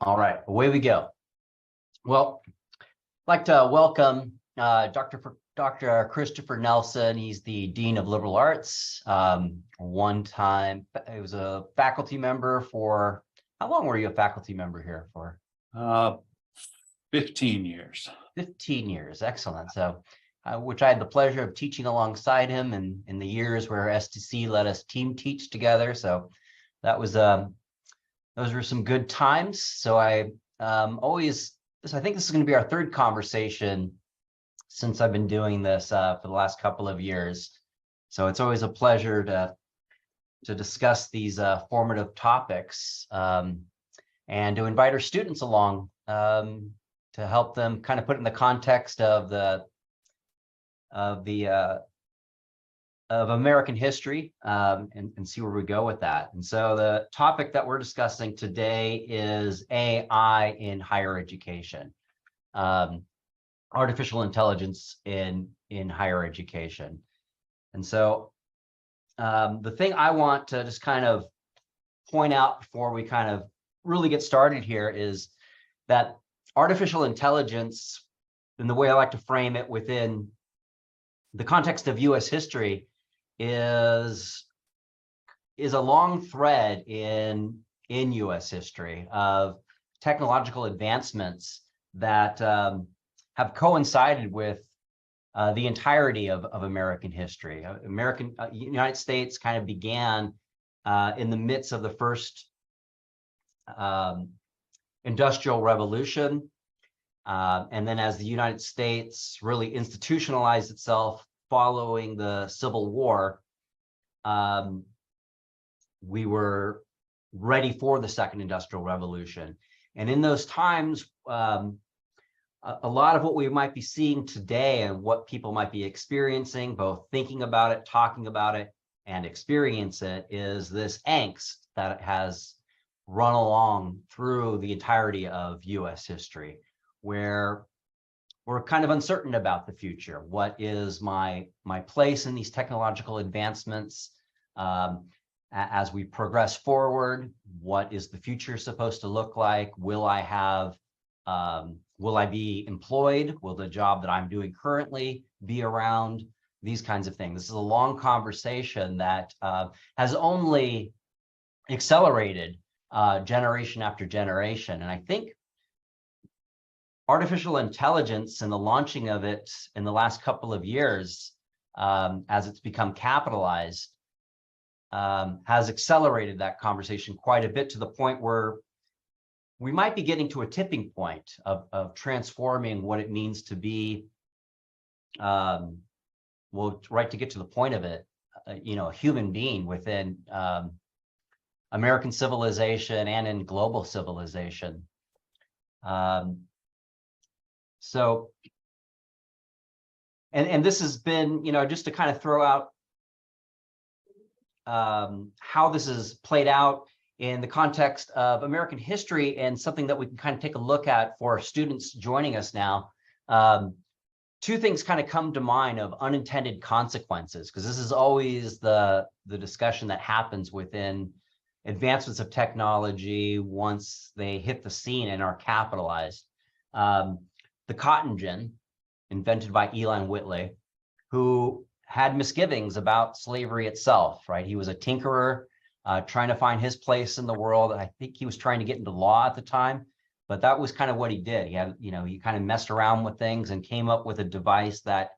All right, away we go. Well, I'd like to welcome Dr. Christopher Nelson. He's the Dean of Liberal Arts. One time, he was a faculty member for, how long were you a faculty member here for? 15 years. 15 years, excellent. So, which I had the pleasure of teaching alongside him in the years where STC let us team teach together. So that was, those were some good times. So I think this is going to be our third conversation since I've been doing this for the last couple of years. So it's always a pleasure to discuss these formative topics and to invite our students along to help them kind of put in the context of American history and see where we go with that. And so the topic that we're discussing today is AI in higher education, artificial intelligence in higher education. And so the thing I want to just kind of point out before we kind of really get started here is that artificial intelligence, and the way I like to frame it within the context of US history, is a long thread in US history of technological advancements that have coincided with the entirety of American history. United States kind of began in the midst of the first Industrial Revolution. And then as the United States really institutionalized itself following the Civil War, we were ready for the Second Industrial Revolution. And in those times, a lot of what we might be seeing today and what people might be experiencing, both thinking about it, talking about it, and experience it, is this angst that has run along through the entirety of US history, where we're kind of uncertain about the future. What is my place in these technological advancements as we progress forward? What is the future supposed to look like? Will I be employed? Will the job that I'm doing currently be around? These kinds of things. This is a long conversation that has only accelerated generation after generation. And I think artificial intelligence and the launching of it in the last couple of years, as it's become capitalized, has accelerated that conversation quite a bit, to the point where we might be getting to a tipping point of transforming what it means to be, to get to the point of it, a human being within American civilization and in global civilization. So, and this has been, just to kind of throw out how this is played out in the context of American history, and something that we can kind of take a look at for students joining us now. Two things kind of come to mind of unintended consequences, because this is always the discussion that happens within advancements of technology once they hit the scene and are capitalized. The cotton gin, invented by Eli Whitney, who had misgivings about slavery itself, right? He was a tinkerer, trying to find his place in the world. I think he was trying to get into law at the time, but that was kind of what he did. He had, he kind of messed around with things and came up with a device that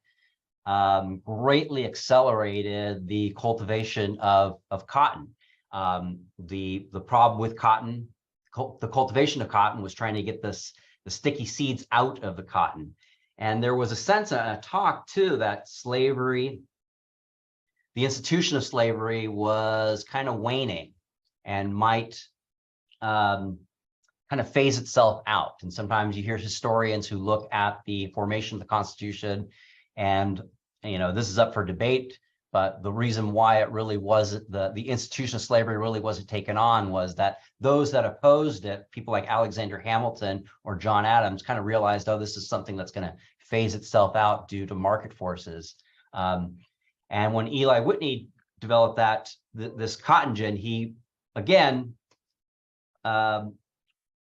greatly accelerated the cultivation of cotton. The problem with cotton, the cultivation of cotton, was trying to get the sticky seeds out of the cotton. And there was a sense, a talk too, that slavery, the institution of slavery, was kind of waning and might kind of phase itself out. And sometimes you hear historians who look at the formation of the Constitution, and this is up for debate, but the reason why it really wasn't, the institution of slavery really wasn't taken on, was that those that opposed it, people like Alexander Hamilton or John Adams, kind of realized, oh, this is something that's going to phase itself out due to market forces. And when Eli Whitney developed this cotton gin, he again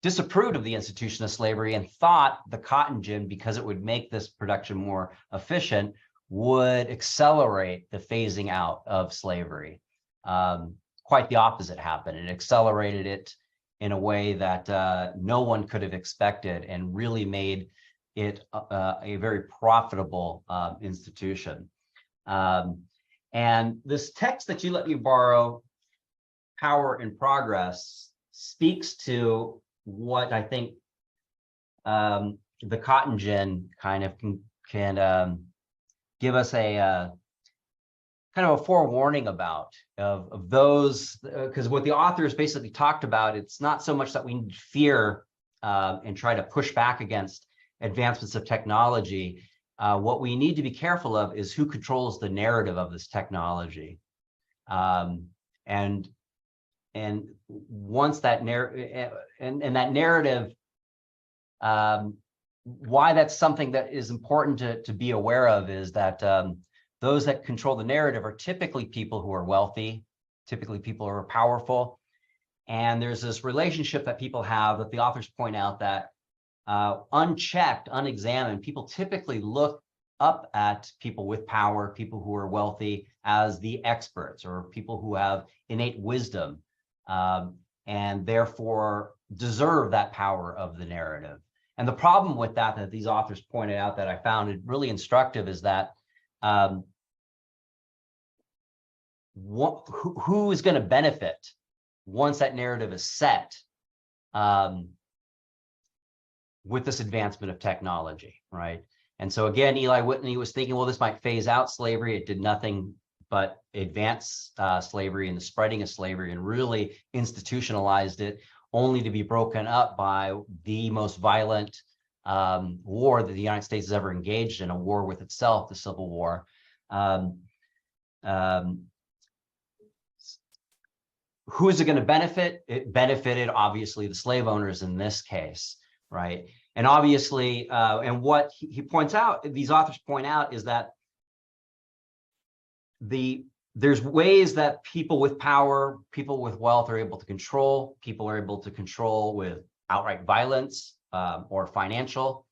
disapproved of the institution of slavery and thought the cotton gin, because it would make this production more efficient, would accelerate the phasing out of slavery. Quite the opposite happened. It accelerated it in a way that no one could have expected, and really made it a very profitable institution. And this text that you let me borrow, Power in Progress, speaks to what I think the cotton gin kind of can give us a kind of a forewarning about of those, because what the authors basically talked about, it's not so much that we fear and try to push back against advancements of technology. What we need to be careful of is who controls the narrative of this technology. And once that narrative, and that narrative, why that's something that is important to be aware of is that those that control the narrative are typically people who are wealthy, typically people who are powerful. And there's this relationship that people have that the authors point out that unchecked, unexamined, people typically look up at people with power, people who are wealthy, as the experts or people who have innate wisdom, and therefore deserve that power of the narrative. And the problem with that these authors pointed out, that I found it really instructive, is that who is going to benefit once that narrative is set with this advancement of technology, right? And so again, Eli Whitney was thinking, well, this might phase out slavery. It did nothing but advance slavery and the spreading of slavery, and really institutionalized it, only to be broken up by the most violent war that the United States has ever engaged in, a war with itself, the Civil War. Who is it going to benefit? It benefited, obviously, the slave owners in this case, right? And obviously, and what he points out, these authors point out, is that there's ways that people with power, people with wealth are able to control. People are able to control with outright violence or financial,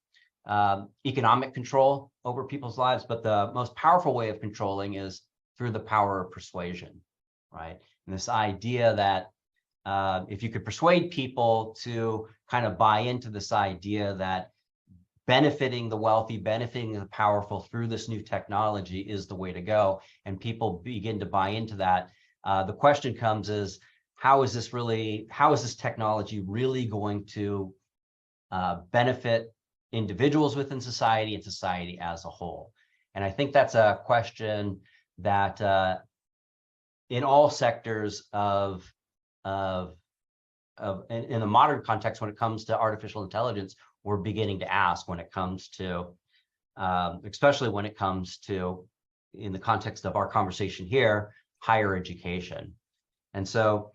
economic control over people's lives. But the most powerful way of controlling is through the power of persuasion, right? And this idea that if you could persuade people to kind of buy into this idea that benefiting the wealthy, benefiting the powerful through this new technology is the way to go, and people begin to buy into that, the question comes is, how is this technology really going to benefit individuals within society and society as a whole? And I think that's a question that in all sectors in the modern context, when it comes to artificial intelligence, we're beginning to ask, when it comes to, especially when it comes to, in the context of our conversation here, higher education. And so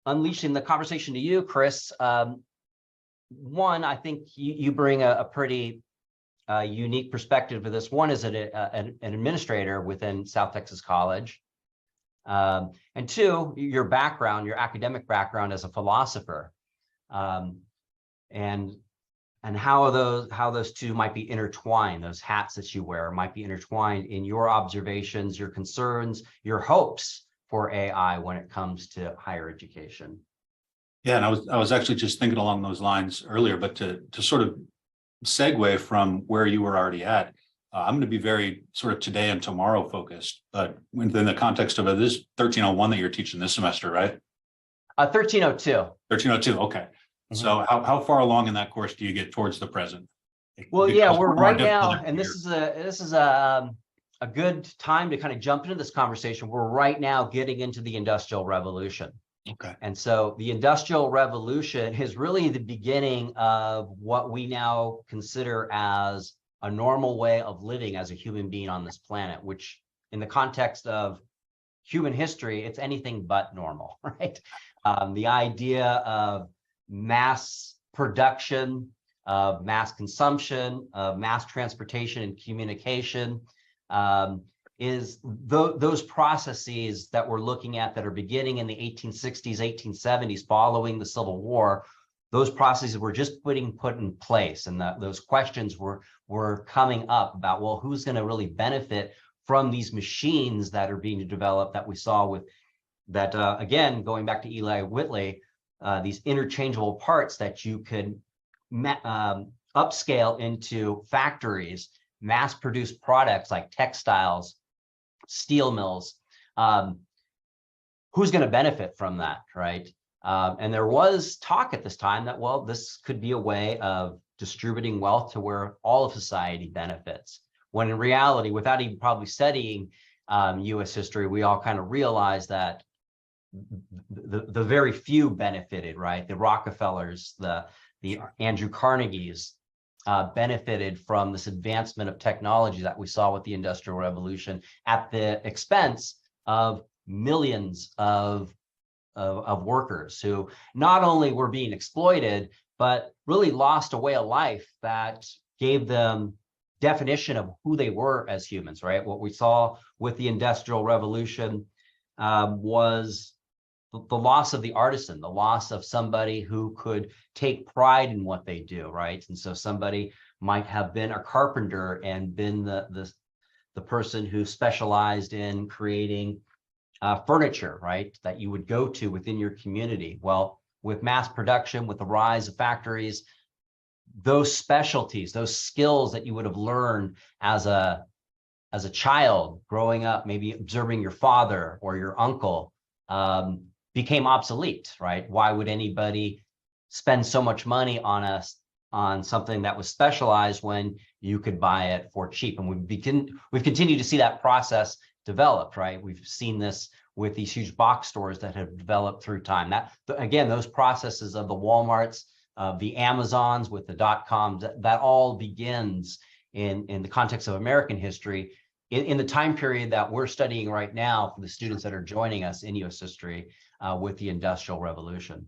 unleashing the conversation to you, Chris, one, I think you bring a pretty unique perspective to this. One is an administrator within South Texas College. And two, your background, your academic background as a philosopher, and how those two might be intertwined. Those hats that you wear might be intertwined in your observations, your concerns, your hopes for AI when it comes to higher education. Yeah, and I was actually just thinking along those lines earlier, but to sort of segue from where you were already at. I'm going to be very sort of today and tomorrow focused, but within the context of this 1301 that you're teaching this semester, right? 1302. 1302. Okay. Mm-hmm. So how far along in that course do you get towards the present? Well, yeah, we're right now, and this is a good time to kind of jump into this conversation. We're right now getting into the Industrial Revolution. Okay. And so the Industrial Revolution is really the beginning of what we now consider as a normal way of living as a human being on this planet, which in the context of human history, it's anything but normal, right? The idea of mass production, of mass consumption, of mass transportation and communication is those processes that we're looking at that are beginning in the 1860s, 1870s, following the Civil War. Those processes were just put in place, and those questions were coming up about, well, who's going to really benefit from these machines that are being developed, that we saw with that, again, going back to Eli Whitley, these interchangeable parts that you could upscale into factories, mass produce products like textiles, steel mills. Who's going to benefit from that, right? And there was talk at this time that, well, this could be a way of distributing wealth to where all of society benefits. When in reality, without even probably studying US history, we all kind of realize that the very few benefited, right? The Rockefellers, the Andrew Carnegies benefited from this advancement of technology that we saw with the Industrial Revolution at the expense of millions of workers who not only were being exploited, but really lost a way of life that gave them definition of who they were as humans, right? What we saw with the Industrial Revolution was the loss of the artisan, the loss of somebody who could take pride in what they do, right? And so somebody might have been a carpenter and been the person who specialized in creating furniture, right, that you would go to within your community. Well, with mass production, with the rise of factories, those specialties, those skills that you would have learned as a child growing up, maybe observing your father or your uncle, became obsolete, right? Why would anybody spend so much money on something that was specialized when you could buy it for cheap? And we've continued to see that process develop, right? We've seen this with these huge box stores that have developed through time. That, again, those processes of the Walmarts, of the Amazons with the .coms, that all begins in the context of American history in the time period that we're studying right now for the students that are joining us in US history with the Industrial Revolution.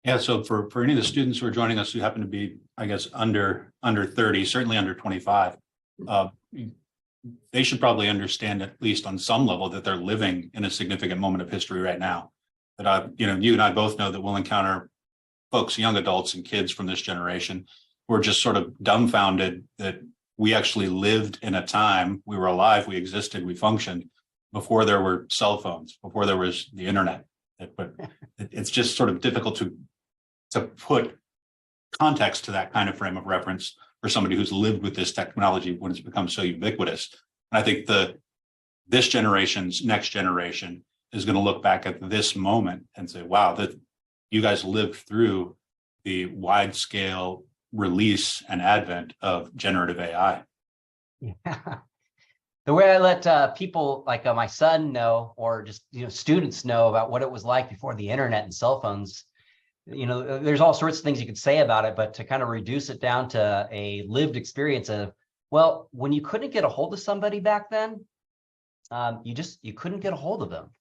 Yeah, so for any of the students who are joining us who happen to be, I guess, under 30, certainly under 25, they should probably understand, at least on some level, that they're living in a significant moment of history right now. That you and I both know that we'll encounter folks, young adults and kids from this generation who are just sort of dumbfounded that we actually lived in a time, we were alive, we existed, we functioned before there were cell phones, before there was the internet. But it's just sort of difficult to put context to that kind of frame of reference for somebody who's lived with this technology when it's become so ubiquitous. And I think this generation's next generation is going to look back at this moment and say, wow, that you guys lived through the wide scale release and advent of generative AI. Yeah. The way I let people like my son know, or just students know about what it was like before the internet and cell phones, there's all sorts of things you could say about it, but to kind of reduce it down to a lived experience of, well, when you couldn't get a hold of somebody back then, you couldn't get a hold of them.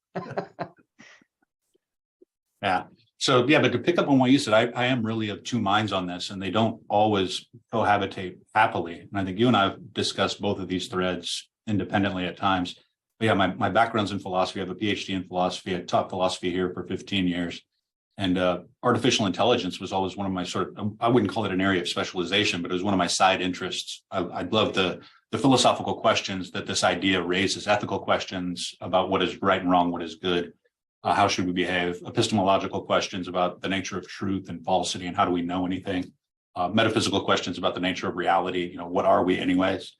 Yeah. So, yeah, but to pick up on what you said, I am really of two minds on this, and they don't always cohabitate happily. And I think you and I have discussed both of these threads independently at times. But yeah, my background's in philosophy. I have a PhD in philosophy. I taught philosophy here for 15 years. And artificial intelligence was always one of my I wouldn't call it an area of specialization, but it was one of my side interests. I love the philosophical questions that this idea raises, ethical questions about what is right and wrong, what is good. How should we behave? Epistemological questions about the nature of truth and falsity and how do we know anything? Metaphysical questions about the nature of reality. What are we anyways?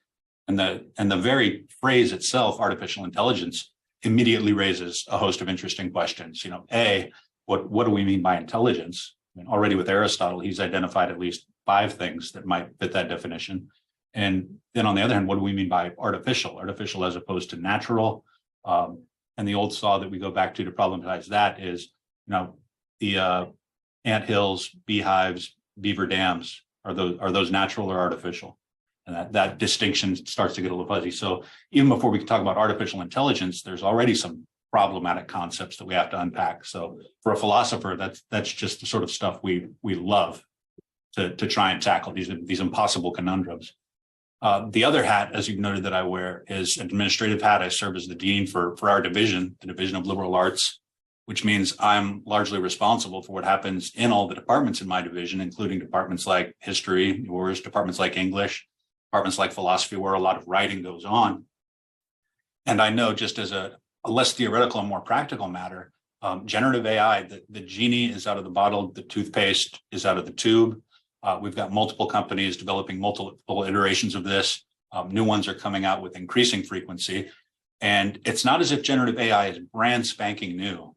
And the very phrase itself, artificial intelligence, immediately raises a host of interesting questions. What do we mean by intelligence? I mean, already with Aristotle, he's identified at least 5 things that might fit that definition. And then on the other hand, what do we mean by artificial as opposed to natural? And the old saw that we go back to problematize that is, the anthills, beehives, beaver dams, are those natural or artificial? And that distinction starts to get a little fuzzy. So even before we can talk about artificial intelligence, there's already some problematic concepts that we have to unpack. So for a philosopher, that's just the sort of stuff we love to try and tackle, these impossible conundrums. The other hat, as you've noted, that I wear is an administrative hat. I serve as the dean for our division, the Division of Liberal Arts, which means I'm largely responsible for what happens in all the departments in my division, including departments like history, yours, departments like English, departments like philosophy, where a lot of writing goes on. And I know, just as a less theoretical and more practical matter, generative AI, the genie is out of the bottle, the toothpaste is out of the tube. We've got multiple companies developing multiple iterations of this. New ones are coming out with increasing frequency. And it's not as if generative AI is brand spanking new.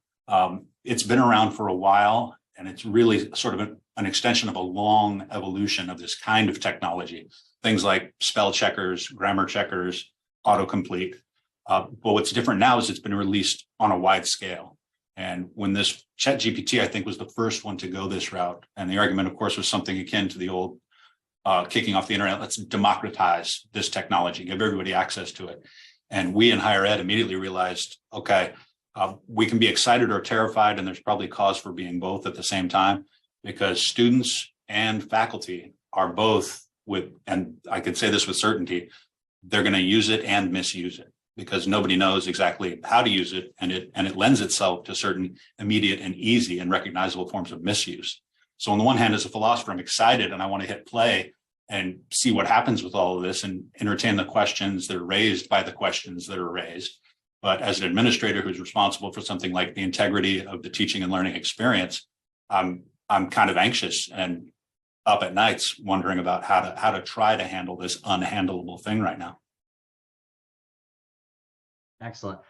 It's been around for a while, and it's really sort of an extension of a long evolution of this kind of technology. Things like spell checkers, grammar checkers, autocomplete. But what's different now is it's been released on a wide scale. And when this ChatGPT, I think, was the first one to go this route. And the argument, of course, was something akin to the old kicking off the internet. Let's democratize this technology, give everybody access to it. And we in higher ed immediately realized, okay, we can be excited or terrified, and there's probably cause for being both at the same time, because students and faculty are both and I could say this with certainty, they're going to use it and misuse it, because nobody knows exactly how to use it, and it lends itself to certain immediate and easy and recognizable forms of misuse. So on the one hand, as a philosopher, I'm excited and I want to hit play and see what happens with all of this and entertain the questions that are raised by the questions that are raised. But as an administrator who's responsible for something like the integrity of the teaching and learning experience, I'm kind of anxious and up at nights wondering about how to try to handle this unhandleable thing right now. Excellent.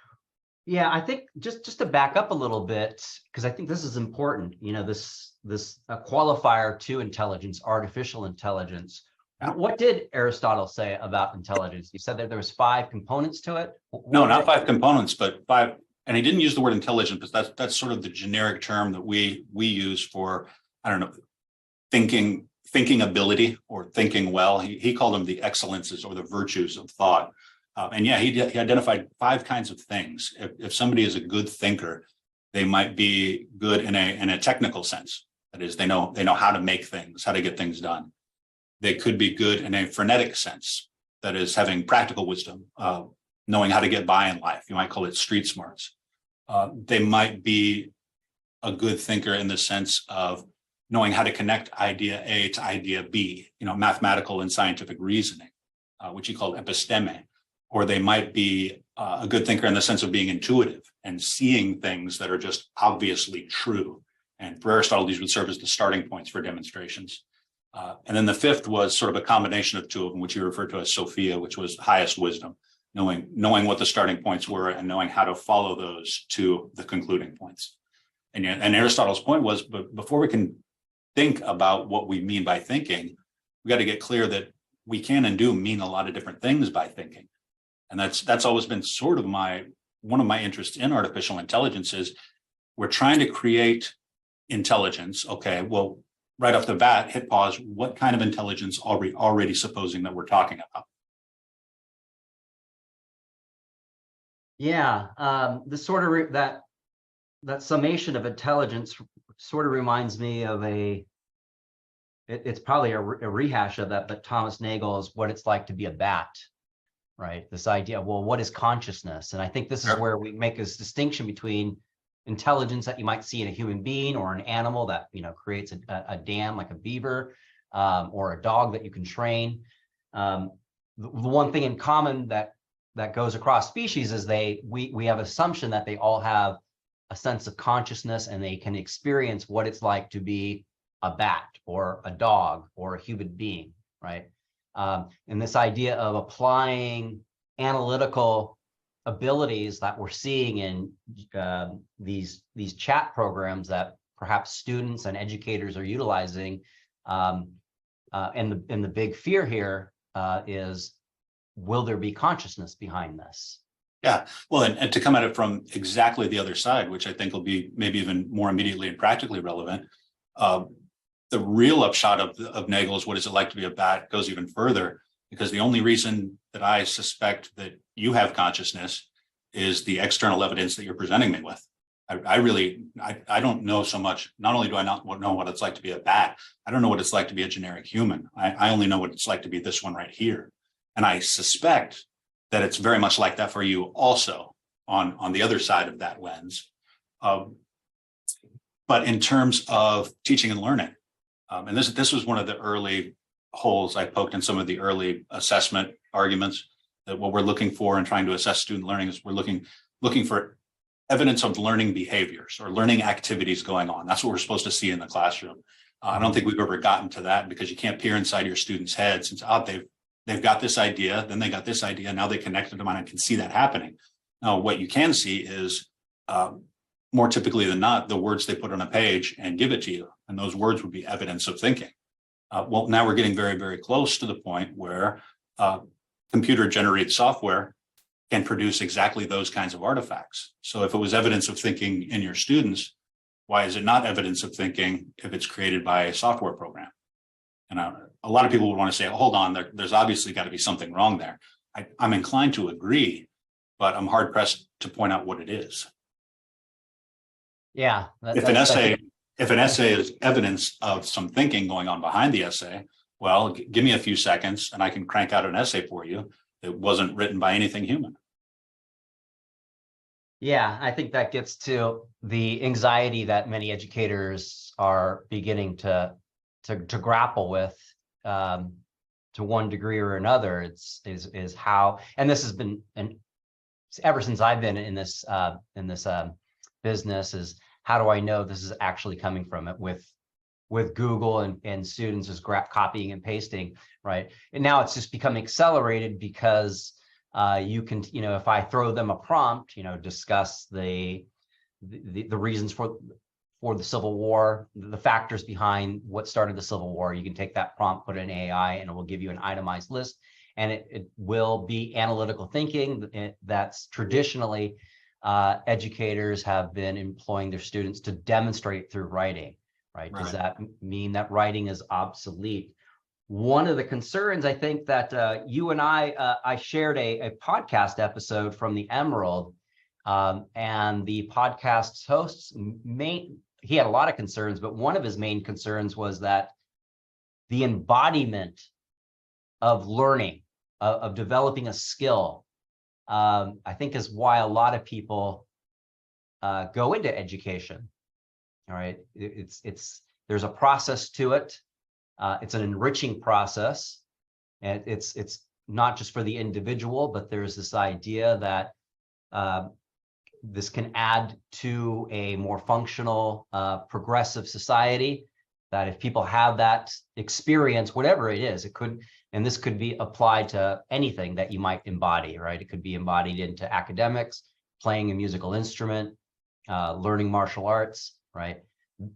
Yeah, I think just to back up a little bit, because I think this is important, this qualifier to intelligence, artificial intelligence. Yeah. What did Aristotle say about intelligence? You said that there was 5 components to it. No, not 5 components, but 5. And he didn't use the word intelligent, but that's sort of the generic term that we use for, I don't know, thinking ability or thinking well. He called them the excellences or the virtues of thought. And yeah, he identified 5 kinds of things. If somebody is a good thinker, they might be good in a technical sense. That is, they know how to make things, how to get things done. They could be good in a frenetic sense. That is, having practical wisdom, knowing how to get by in life. You might call it street smarts. They might be a good thinker in the sense of knowing how to connect idea A to idea B, mathematical and scientific reasoning, which he called episteme. Or they might be a good thinker in the sense of being intuitive and seeing things that are just obviously true. And for Aristotle, these would serve as the starting points for demonstrations. And then the 5th was sort of a combination of 2 of them, which he referred to as Sophia, which was highest wisdom, knowing what the starting points were and knowing how to follow those to the concluding points. And Aristotle's point was, but before we can think about what we mean by thinking, we got to get clear that we can and do mean a lot of different things by thinking. And that's always been sort of one of my interests in artificial intelligence is we're trying to create intelligence. Okay, well, right off the bat, hit pause. What kind of intelligence are we already supposing that we're talking about? Yeah, the sort of that summation of intelligence sort of reminds me of it's probably a rehash of that, but Thomas Nagel's What It's Like to Be a Bat. Right. This idea, well, what is consciousness? And I think this is where we make this distinction between intelligence that you might see in a human being or an animal that, creates a dam like a beaver, or a dog that you can train. The one thing in common that goes across species is we have assumption that they all have a sense of consciousness and they can experience what it's like to be a bat or a dog or a human being, right? And this idea of applying analytical abilities that we're seeing in these chat programs that perhaps students and educators are utilizing, and the big fear here is, will there be consciousness behind this? Yeah, well, and to come at it from exactly the other side, which I think will be maybe even more immediately and practically relevant. The real upshot of Nagel's What Is It Like to Be a Bat goes even further, because the only reason that I suspect that you have consciousness is the external evidence that you're presenting me with. I don't know so much. Not only do I not know what it's like to be a bat, I don't know what it's like to be a generic human. I only know what it's like to be this one right here. And I suspect that it's very much like that for you also on the other side of that lens. But in terms of teaching and learning, and this was one of the early holes I poked in some of the early assessment arguments, that what we're looking for in trying to assess student learning is we're looking for evidence of learning behaviors or learning activities going on. That's what we're supposed to see in the classroom. I don't think we've ever gotten to that, because you can't peer inside your students' heads and say, they've got this idea, then they got this idea, now they connected to mine. I can see that happening. Now, what you can see is more typically than not, the words they put on a page and give it to you. And those words would be evidence of thinking. Well, now we're getting very, very close to the point where computer generated software can produce exactly those kinds of artifacts. So if it was evidence of thinking in your students, why is it not evidence of thinking if it's created by a software program? And a lot of people would want to say, hold on, there's obviously got to be something wrong there. I'm inclined to agree, but I'm hard pressed to point out what it is. Yeah. If an essay is evidence of some thinking going on behind the essay, well, give me a few seconds and I can crank out an essay for you that wasn't written by anything human. Yeah, I think that gets to the anxiety that many educators are beginning to grapple with, to one degree or another. Is how, and this has been, and ever since I've been in this business, is how do I know this is actually coming from it with Google and students just copying and pasting, right? And now it's just become accelerated because you can, if I throw them a prompt, discuss the reasons for the Civil War, the factors behind what started the Civil War. You can take that prompt, put it in AI, and it will give you an itemized list. And it will be analytical thinking that's traditionally educators have been employing their students to demonstrate through writing, right? Does that mean that writing is obsolete? One of the concerns, I think, that you and I shared a podcast episode from the Emerald, and the podcast host's he had a lot of concerns, but one of his main concerns was that the embodiment of learning, of developing a skill, I think is why a lot of people go into education. All right, there's a process to it. It's an enriching process, and it's not just for the individual, but there's this idea that this can add to a more functional, progressive society. That if people have that experience, whatever it is, and this could be applied to anything that you might embody, right? It could be embodied into academics, playing a musical instrument, learning martial arts, right?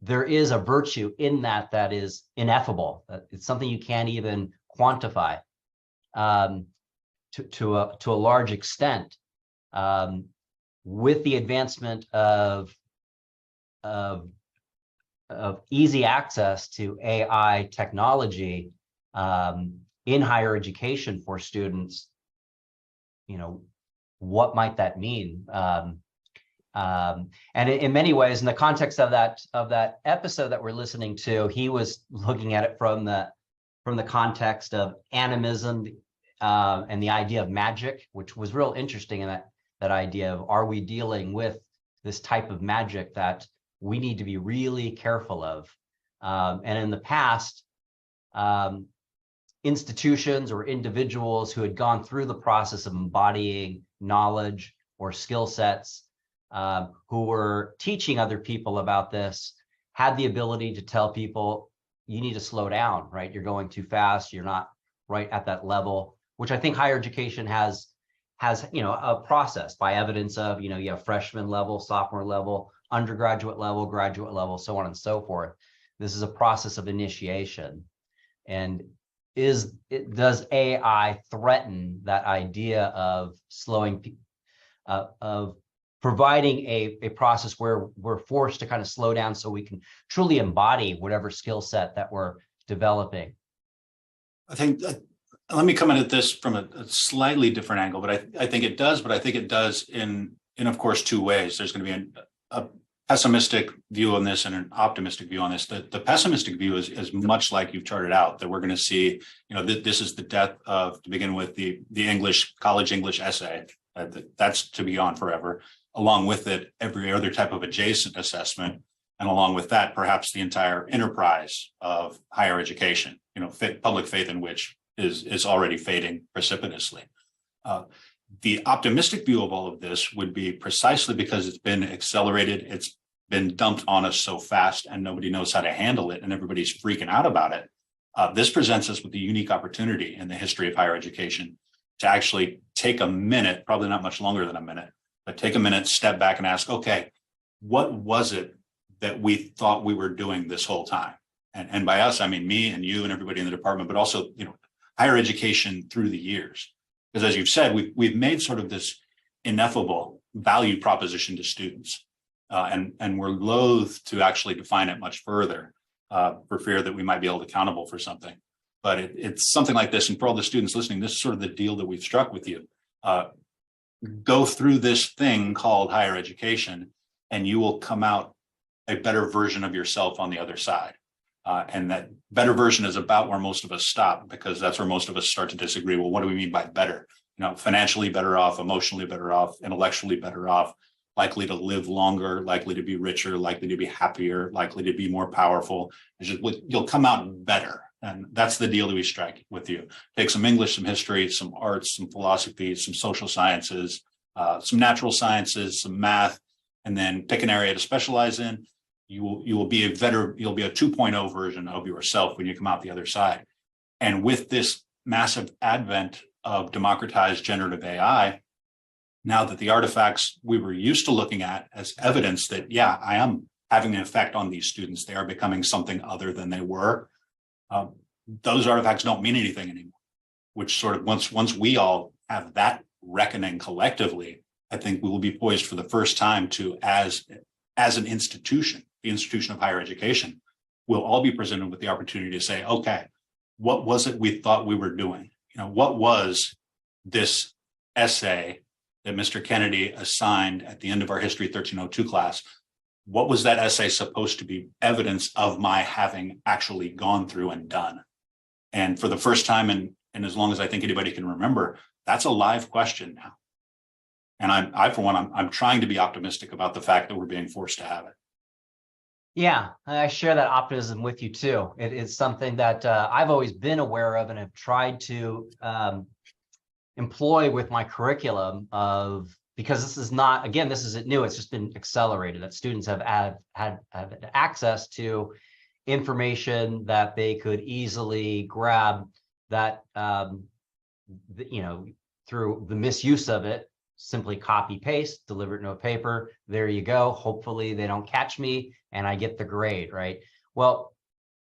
There is a virtue in that is ineffable. It's something you can't even quantify to a large extent. With the advancement of easy access to AI technology in higher education for students, what might that mean? And in many ways, in the context of that episode that we're listening to, he was looking at it from the context of animism and the idea of magic, which was real interesting in that idea of, are we dealing with this type of magic that we need to be really careful of? And in the past, institutions or individuals who had gone through the process of embodying knowledge or skill sets, who were teaching other people about this, had the ability to tell people, you need to slow down, right? You're going too fast. You're not right at that level, which I think higher education has a process by evidence of, you have freshman level, sophomore level, undergraduate level, graduate level, so on and so forth. This is a process of initiation. And does AI threaten that idea of of providing a process where we're forced to kind of slow down so we can truly embody whatever skill set that we're developing? I think let me come at this from a slightly different angle, but I think it does. But I think it does in of course two ways. There's going to be a pessimistic view on this and an optimistic view on this. The pessimistic view is much like you've charted out, that we're going to see, this is the death of, to begin with, the English, college English essay. That's to be gone forever. Along with it, every other type of adjacent assessment. And along with that, perhaps the entire enterprise of higher education, public faith in which is already fading precipitously. The optimistic view of all of this would be precisely because it's been accelerated, it's been dumped on us so fast and nobody knows how to handle it and everybody's freaking out about it. This presents us with a unique opportunity in the history of higher education to actually take a minute, probably not much longer than a minute, but take a minute, step back and ask, okay, what was it that we thought we were doing this whole time? And by us, I mean me and you and everybody in the department, but also, higher education through the years. Because as you've said, we've made sort of this ineffable value proposition to students, and we're loath to actually define it much further for fear that we might be held accountable for something. But it's something like this, and for all the students listening, this is sort of the deal that we've struck with you. Go through this thing called higher education, and you will come out a better version of yourself on the other side. And that better version is about where most of us stop, because that's where most of us start to disagree. Well, what do we mean by better? Financially better off, emotionally better off, intellectually better off, likely to live longer, likely to be richer, likely to be happier, likely to be more powerful. You'll come out better. And that's the deal that we strike with you. Take some English, some history, some arts, some philosophy, some social sciences, some natural sciences, some math, and then pick an area to specialize in. You'll be a 2.0 version of yourself when you come out the other side. And with this massive advent of democratized generative AI, now that the artifacts we were used to looking at as evidence that, yeah, I am having an effect on these students, they are becoming something other than they were, those artifacts don't mean anything anymore, which sort of once we all have that reckoning collectively, I think we will be poised for the first time to, as an institution, the institution of higher education, we'll all be presented with the opportunity to say, okay, what was it we thought we were doing? What was this essay that Mr. Kennedy assigned at the end of our History 1302 class? What was that essay supposed to be evidence of my having actually gone through and done? And for the first time, and as long as I think anybody can remember, that's a live question now. And I'm trying to be optimistic about the fact that we're being forced to have it. Yeah, I share that optimism with you too. It is something that I've always been aware of and have tried to employ with my curriculum because this is not, again, this isn't new. It's just been accelerated, that students have had access to information that they could easily grab, that, through the misuse of it, simply copy paste, deliver it in a paper. There you go. Hopefully they don't catch me and I get the grade, right? Well,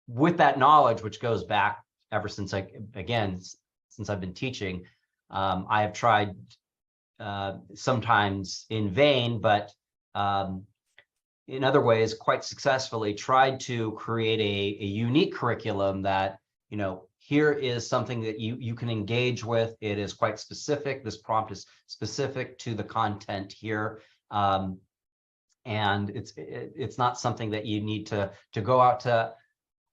with that knowledge, which goes back ever since since I've been teaching, I have tried sometimes in vain, but in other ways quite successfully tried to create a unique curriculum that, here is something that you can engage with. It is quite specific. This prompt is specific to the content here. And it's not something that you need to go out to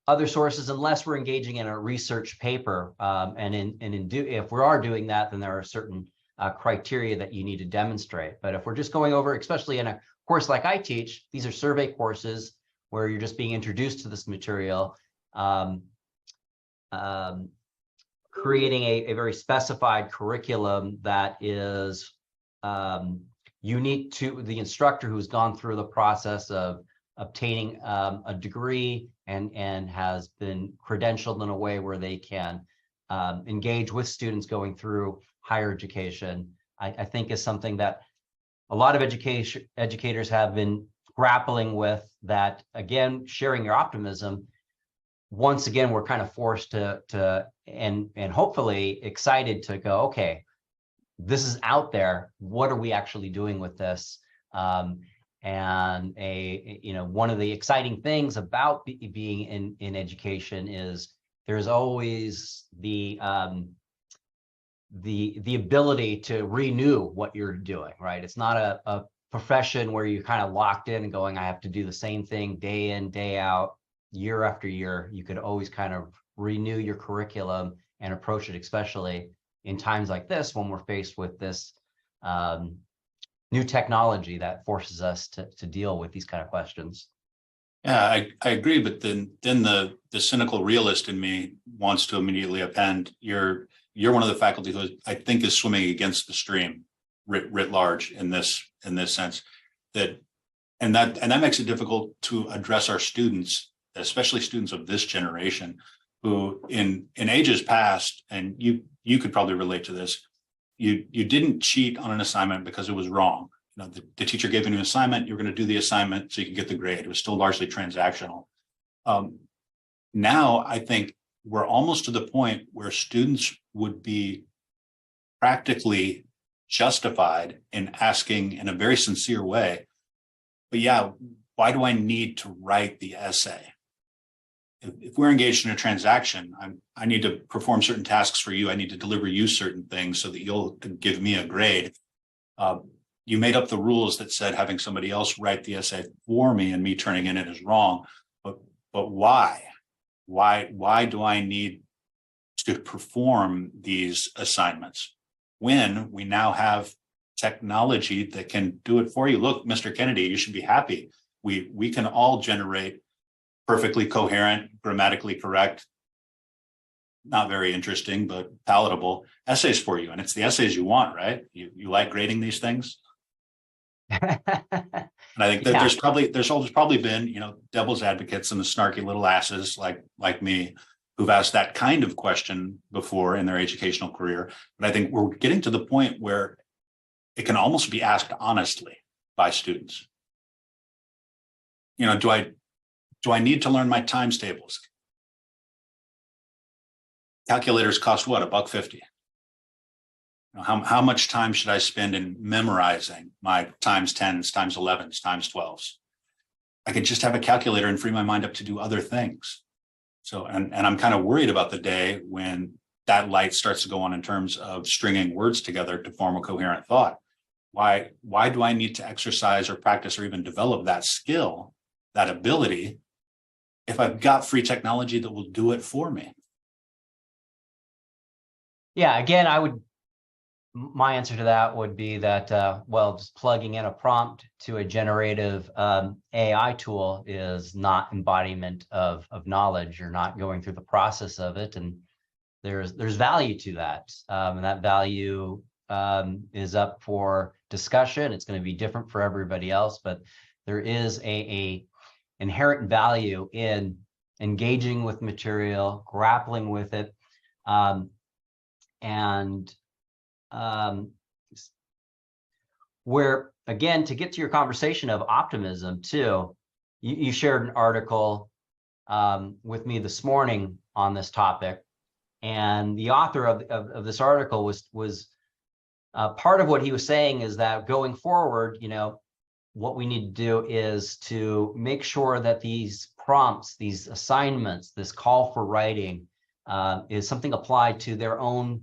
other sources unless we're engaging in a research paper. If we are doing that, then there are certain criteria that you need to demonstrate. But if we're just going over, especially in a course like I teach, these are survey courses where you're just being introduced to this material. Creating a very specified curriculum that is unique to the instructor who's gone through the process of obtaining a degree and has been credentialed in a way where they can engage with students going through higher education, I think is something that a lot of educators have been grappling with. That, again, sharing your optimism, once again, we're kind of forced to and hopefully excited to go, okay, this is out there. What are we actually doing with this? And one of the exciting things about being in education is there's always the ability to renew what you're doing, right? It's not a profession where you're kind of locked in and going, I have to do the same thing day in, day out, year after year. You could always kind of renew your curriculum and approach it, especially in times like this when we're faced with this new technology that forces us to deal with these kind of questions. Yeah, I agree, but then the cynical realist in me wants to immediately append you're one of the faculty who I think is swimming against the stream writ large in this sense, that makes it difficult to address our students, especially students of this generation, who in ages past, and you could probably relate to this, you didn't cheat on an assignment because it was wrong. You know, the teacher gave you an assignment, you're going to do the assignment so you could get the grade. It was still largely transactional. Now I think we're almost to the point where students would be practically justified in asking in a very sincere way, but yeah, why do I need to write the essay? If we're engaged in a transaction, I need to perform certain tasks for you. I need to deliver you certain things so that you'll give me a grade. You made up the rules that said having somebody else write the essay for me and me turning in it is wrong. But why? Why do I need to perform these assignments when we now have technology that can do it for you? Look, Mr. Kennedy, you should be happy. We can all generate perfectly coherent, grammatically correct, not very interesting, but palatable essays for you. And it's the essays you want, right? You like grading these things? And I think that there's always probably been, you know, devil's advocates and the snarky little asses like me who've asked that kind of question before in their educational career. But I think we're getting to the point where it can almost be asked honestly by students. You know, do I need to learn my times tables? Calculators cost what, $1.50? How much time should I spend in memorizing my times 10s, times 11s, times 12s? I could just have a calculator and free my mind up to do other things. So, and I'm kind of worried about the day when that light starts to go on in terms of stringing words together to form a coherent thought. Why do I need to exercise or practice or even develop that skill, that ability, if I've got free technology that will do it for me? Yeah, again, my answer to that would be that, well, just plugging in a prompt to a generative AI tool is not embodiment of knowledge. You're not going through the process of it. And there's value to that. And that value is up for discussion. It's going to be different for everybody else, but there is a inherent value in engaging with material, grappling with it, and where, again, to get to your conversation of optimism too, you shared an article with me this morning on this topic, and the author of this article was part of what he was saying is that going forward, you know, what we need to do is to make sure that these prompts, these assignments, this call for writing is something applied to their own,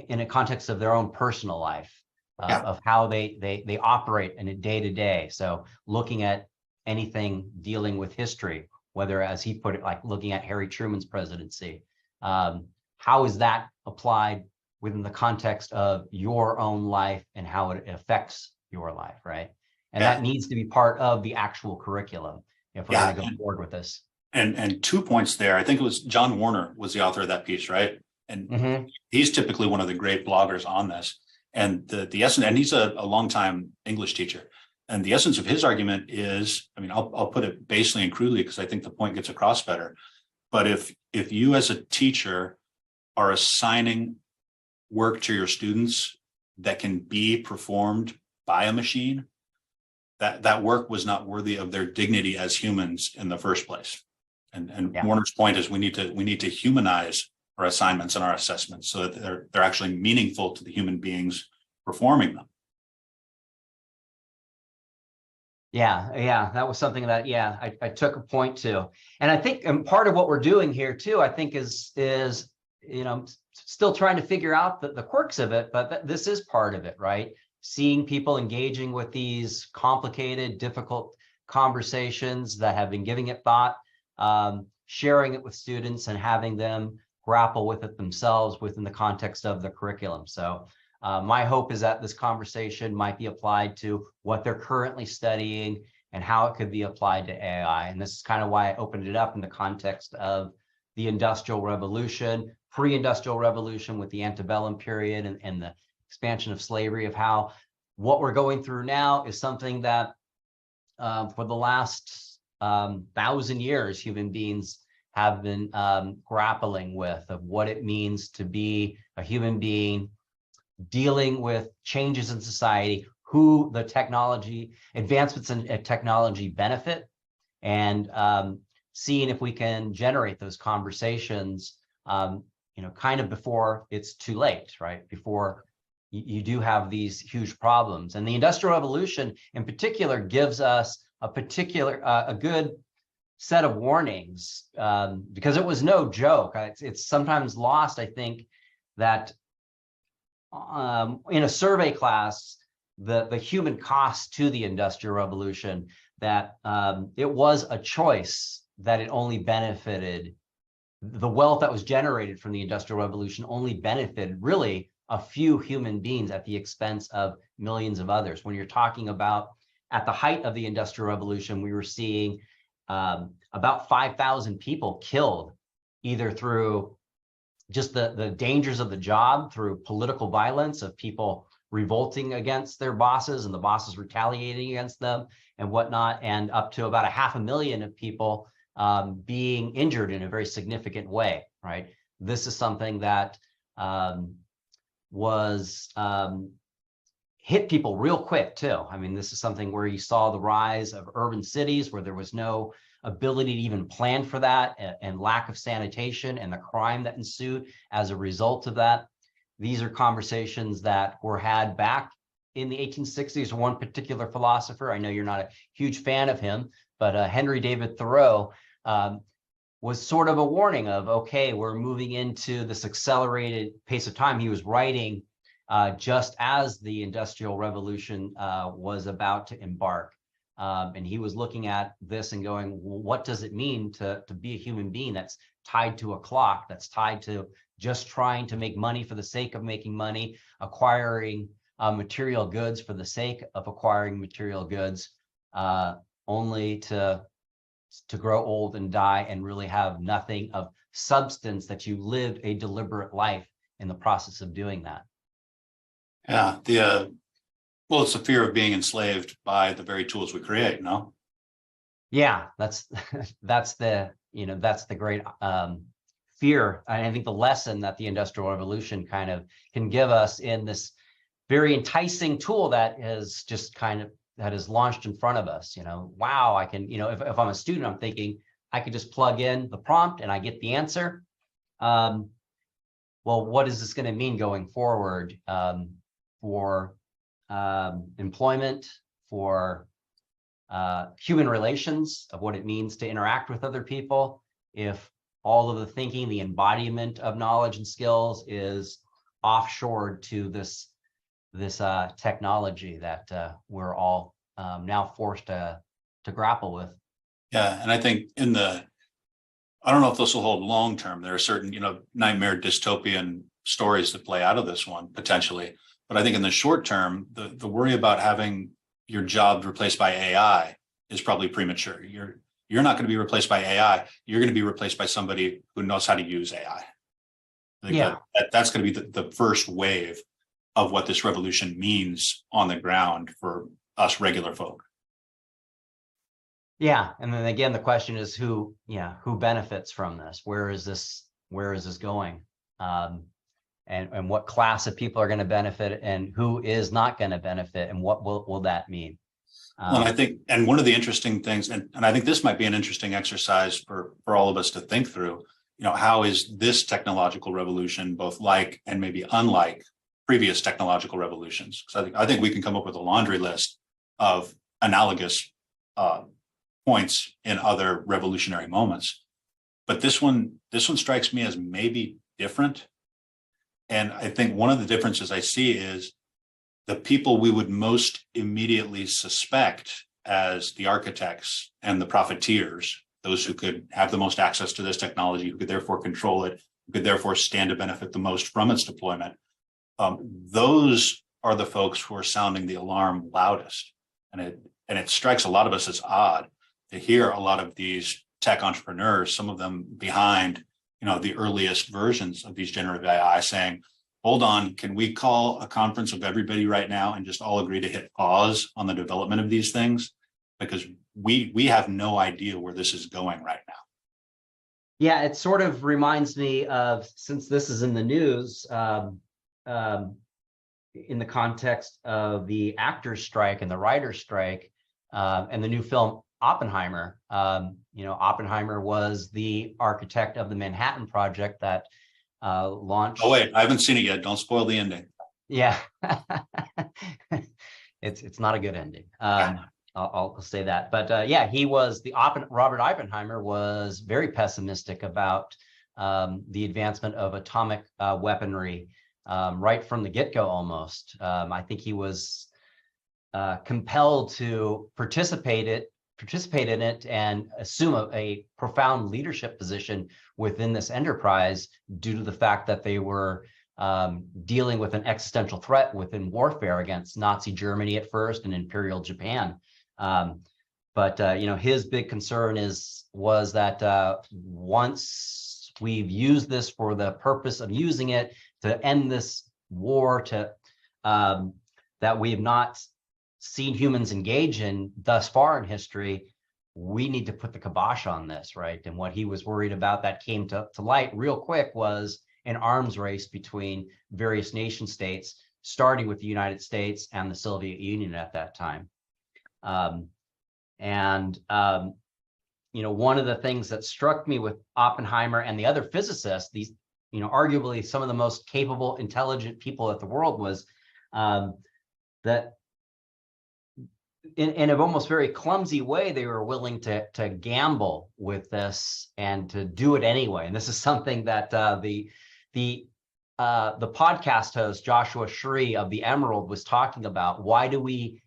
in a context of their own personal life, of how they operate in a day-to-day. So looking at anything dealing with history, whether, as he put it, like looking at Harry Truman's presidency, how is that applied within the context of your own life and how it affects your life, right? And that needs to be part of the actual curriculum if we're going to go forward with this. And 2 points there. I think it was John Warner was the author of that piece, right? And he's typically one of the great bloggers on this. And the essence, and he's a longtime English teacher. And the essence of his argument is, I mean, I'll put it basely and crudely because I think the point gets across better. But if you as a teacher are assigning work to your students that can be performed by a machine, that work was not worthy of their dignity as humans in the first place. And Warner's point is we need to humanize our assignments and our assessments so that they're actually meaningful to the human beings performing them. Yeah, that was something that I took a point to, and I think, and part of what we're doing here too, I think is you know, still trying to figure out the quirks of it, but this is part of it, right? seeing people engaging with these complicated, difficult conversations that have been giving it thought, sharing it with students and having them grapple with it themselves within the context of the curriculum. So my hope is that this conversation might be applied to what they're currently studying and how it could be applied to AI. And this is kind of why I opened it up in the context of the Industrial Revolution, pre-industrial revolution with the antebellum period and the expansion of slavery, of how what we're going through now is something that for the last 1,000 years, human beings have been grappling with, of what it means to be a human being, dealing with changes in society, who the technology, advancements in technology benefit, and seeing if we can generate those conversations, kind of before it's too late, right? Before you do have these huge problems. And the Industrial Revolution in particular gives us a good set of warnings, because it was no joke. It's sometimes lost, I think, that in a survey class, the human cost to the Industrial Revolution, that it was a choice, that it only benefited, the wealth that was generated from the Industrial Revolution only benefited really a few human beings at the expense of millions of others. When you're talking about at the height of the Industrial Revolution, we were seeing about 5,000 people killed, either through just the dangers of the job, through political violence of people revolting against their bosses and the bosses retaliating against them and whatnot, and up to about 500,000 of people being injured in a very significant way, right? This is something that hit people real quick too. I mean, this is something where you saw the rise of urban cities where there was no ability to even plan for that, and lack of sanitation and the crime that ensued as a result of that. These are conversations that were had back in the 1860s. One particular philosopher, I know you're not a huge fan of him, but Henry David Thoreau was sort of a warning of, okay, we're moving into this accelerated pace of time. He was writing just as the Industrial Revolution was about to embark. And he was looking at this and going, well, what does it mean to be a human being that's tied to a clock, that's tied to just trying to make money for the sake of making money, acquiring material goods for the sake of acquiring material goods, only to grow old and die and really have nothing of substance, that you lived a deliberate life in the process of doing that. Yeah, well, it's the fear of being enslaved by the very tools we create, no? Yeah, that's the great fear. I think the lesson that the Industrial Revolution kind of can give us in this very enticing tool that is just that is launched in front of us. Wow, I can, if I'm a student, I'm thinking I could just plug in the prompt and I get the answer. Well, what is this going to mean going forward for employment, for human relations, of what it means to interact with other people, if all of the thinking, the embodiment of knowledge and skills is offshored to this technology that we're all now forced to grapple with. Yeah, and I think I don't know if this will hold long term. There are certain, nightmare dystopian stories that play out of this one potentially. But I think in the short term, the worry about having your job replaced by AI is probably premature. You're not going to be replaced by AI. You're going to be replaced by somebody who knows how to use AI. I think that's going to be the first wave of what this revolution means on the ground for us regular folk. Yeah, and then again, the question is who benefits from this? Where is this going? And what class of people are going to benefit, and who is not going to benefit, and what will that mean? Well, I think, and one of the interesting things, and I think this might be an interesting exercise for all of us to think through, how is this technological revolution both like and maybe unlike previous technological revolutions? Because I think we can come up with a laundry list of analogous points in other revolutionary moments. But this one strikes me as maybe different. And I think one of the differences I see is the people we would most immediately suspect as the architects and the profiteers, those who could have the most access to this technology, who could therefore control it, who could therefore stand to benefit the most from its deployment, those are the folks who are sounding the alarm loudest. And it strikes a lot of us as odd to hear a lot of these tech entrepreneurs, some of them behind, the earliest versions of these generative AI, saying, hold on, can we call a conference of everybody right now and just all agree to hit pause on the development of these things? Because we have no idea where this is going right now. Yeah, it sort of reminds me of, since this is in the news, in the context of the actors' strike and the writers' strike, and the new film Oppenheimer. Oppenheimer was the architect of the Manhattan Project that launched. Oh wait, I haven't seen it yet. Don't spoil the ending. Yeah, it's not a good ending. I'll say that. But yeah, Robert Oppenheimer was very pessimistic about the advancement of atomic weaponry right from the get-go almost. I think he was compelled to participate in it and assume a profound leadership position within this enterprise due to the fact that they were dealing with an existential threat within warfare against Nazi Germany at first and Imperial Japan. But his big concern was that once we've used this for the purpose of using it to end this war that we have not seen humans engage in thus far in history, we need to put the kibosh on this, right? And what he was worried about that came to light real quick was an arms race between various nation states, starting with the United States and the Soviet Union at that time. One of the things that struck me with Oppenheimer and the other physicists, these, arguably some of the most capable, intelligent people in the world, was that in an almost very clumsy way, they were willing to gamble with this and to do it anyway. And this is something that the podcast host Joshua Shree of the Emerald was talking about. Why do we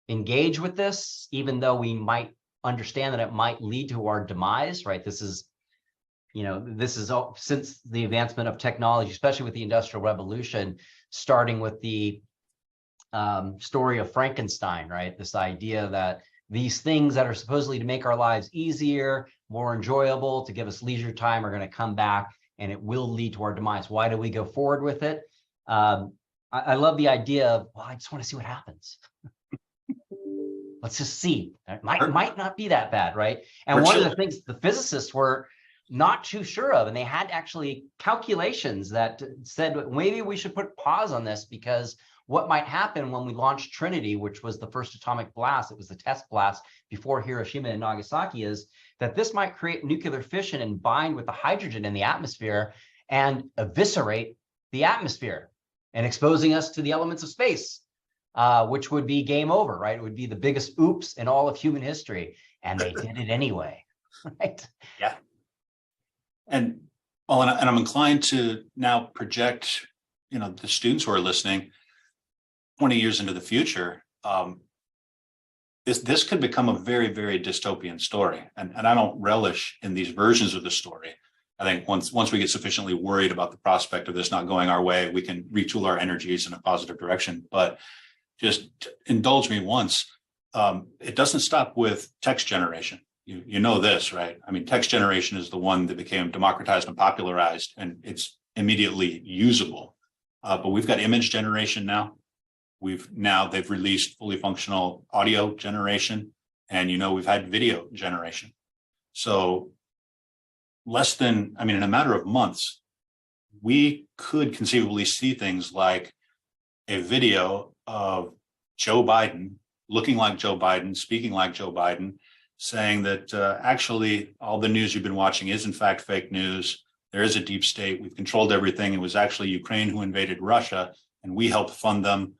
engage with this, even though we might understand that it might lead to our demise, right? This is since the advancement of technology, especially with the Industrial Revolution, starting with the story of Frankenstein, right? This idea that these things that are supposedly to make our lives easier, more enjoyable, to give us leisure time, are going to come back and it will lead to our demise. Why do we go forward with it? I love the idea of, well, I just want to see what happens. Let's just see. It might not be that bad, right? And one of the things the physicists were not too sure of, and they had actually calculations that said maybe we should put pause on this, because what might happen when we launched Trinity, which was the first atomic blast, it was the test blast before Hiroshima and Nagasaki, is that this might create nuclear fission and bind with the hydrogen in the atmosphere and eviscerate the atmosphere and exposing us to the elements of space, which would be game over, right? It would be the biggest oops in all of human history. And they did it anyway, right? Yeah. And I'm inclined to now project, the students who are listening 20 years into the future. This could become a very, very dystopian story. And I don't relish in these versions of the story. I think once we get sufficiently worried about the prospect of this not going our way, we can retool our energies in a positive direction. But just indulge me once. It doesn't stop with text generation. You know this, right? I mean, text generation is the one that became democratized and popularized, and it's immediately usable. But we've got image generation now. They've released fully functional audio generation, and we've had video generation. So in a matter of months, we could conceivably see things like a video of Joe Biden looking like Joe Biden, speaking like Joe Biden, saying that actually all the news you've been watching is in fact fake news. There is a deep state. We've controlled everything. It was actually Ukraine who invaded Russia, and we helped fund them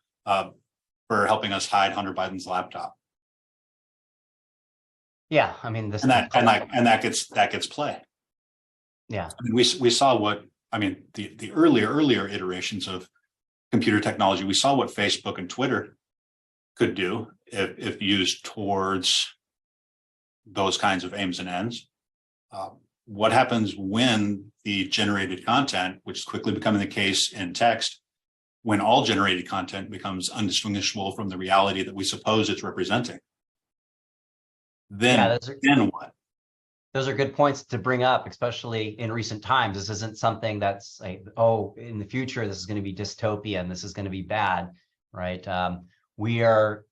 for helping us hide Hunter Biden's laptop. Yeah, I mean, that gets play. Yeah, I mean, we saw the earlier iterations of computer technology. We saw what Facebook and Twitter could do if used towards those kinds of aims and ends. What happens when the generated content, which is quickly becoming the case in text, when all generated content becomes undistinguishable from the reality that we suppose it's representing? Then what? Those are good points to bring up, especially in recent times. This isn't something that's like, oh, in the future, this is going to be dystopia and this is going to be bad, right? We are,